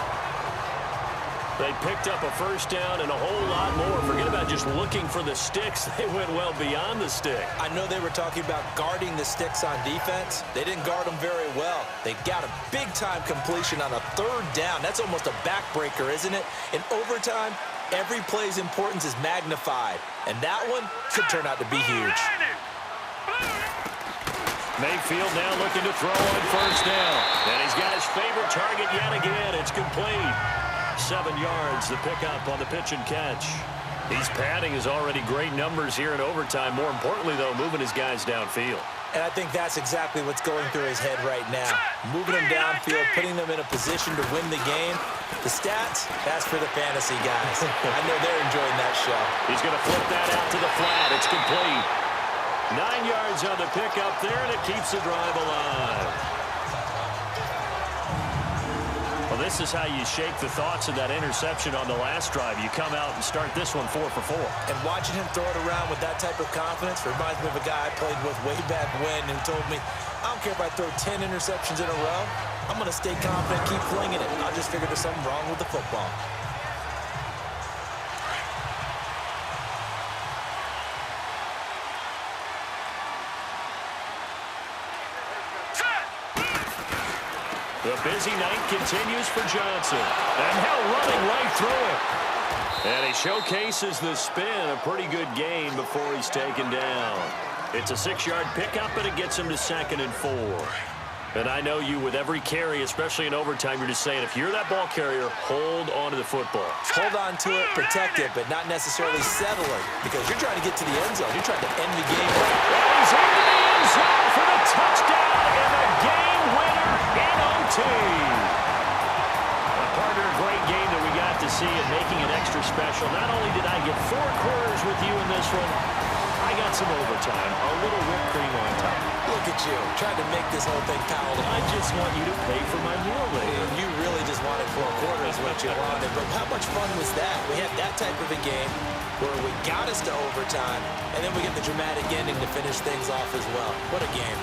They picked up a 1st down and a whole lot more. Forget about just looking for the sticks. They went well beyond the stick. I know they were talking about guarding the sticks on defense. They didn't guard them very well. They got a big-time completion on a 3rd down. That's almost a backbreaker, isn't it? In overtime, every play's importance is magnified. And that one could turn out to be huge. Mayfield now looking to throw on 1st down. And he's got his favorite target yet again. It's complete. 7 yards, the pickup on the pitch and catch. He's padding his already great numbers here in overtime. More importantly, though, moving his guys downfield. And I think that's exactly what's going through his head right now. Moving them downfield, putting them in a position to win the game. The stats, that's for the fantasy guys. I know they're enjoying that show. He's going to flip that out to the flat. It's complete. 9 yards on the pickup there, and it keeps the drive alive. Well, this is how you shake the thoughts of that interception on the last drive. You come out and start this one 4 for 4. And watching him throw it around with that type of confidence reminds me of a guy I played with way back when who told me, I don't care if I throw 10 interceptions in a row. I'm going to stay confident, keep flinging it. I'll just figure there's something wrong with the football. The busy night continues for Johnson. And now running right through it. And he showcases the spin. A pretty good gain before he's taken down. It's a 6-yard pickup, and it gets him to 2nd and 4. And I know you, with every carry, especially in overtime, you're just saying, if you're that ball carrier, hold on to the football. Hold on to it, protect it, but not necessarily settle it, because you're trying to get to the end zone. You're trying to end the game. He's into the end zone for the touchdown and a game winner in OT. A partner, a great game that we got to see and making it extra special. Not only did I get 4 quarters with you in this one, I got some overtime, a little whipped cream on top. Look at you, trying to make this whole thing palatable. I just want you to pay for my meal later. You really just wanted 4 quarters, what you wanted. But how much fun was that? We had that type of a game where we got us to overtime, and then we get the dramatic ending to finish things off as well. What a game.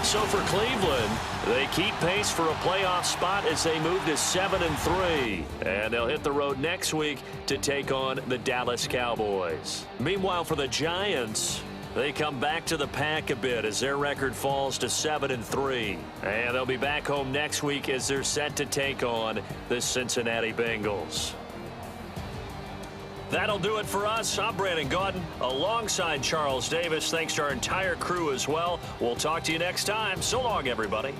So for Cleveland, they keep pace for a playoff spot as they move to 7-3. And they'll hit the road next week to take on the Dallas Cowboys. Meanwhile, for the Giants, they come back to the pack a bit as their record falls to 7-3. And they'll be back home next week as they're set to take on the Cincinnati Bengals. That'll do it for us. I'm Brandon Gaudin alongside Charles Davis. Thanks to our entire crew as well. We'll talk to you next time. So long, everybody.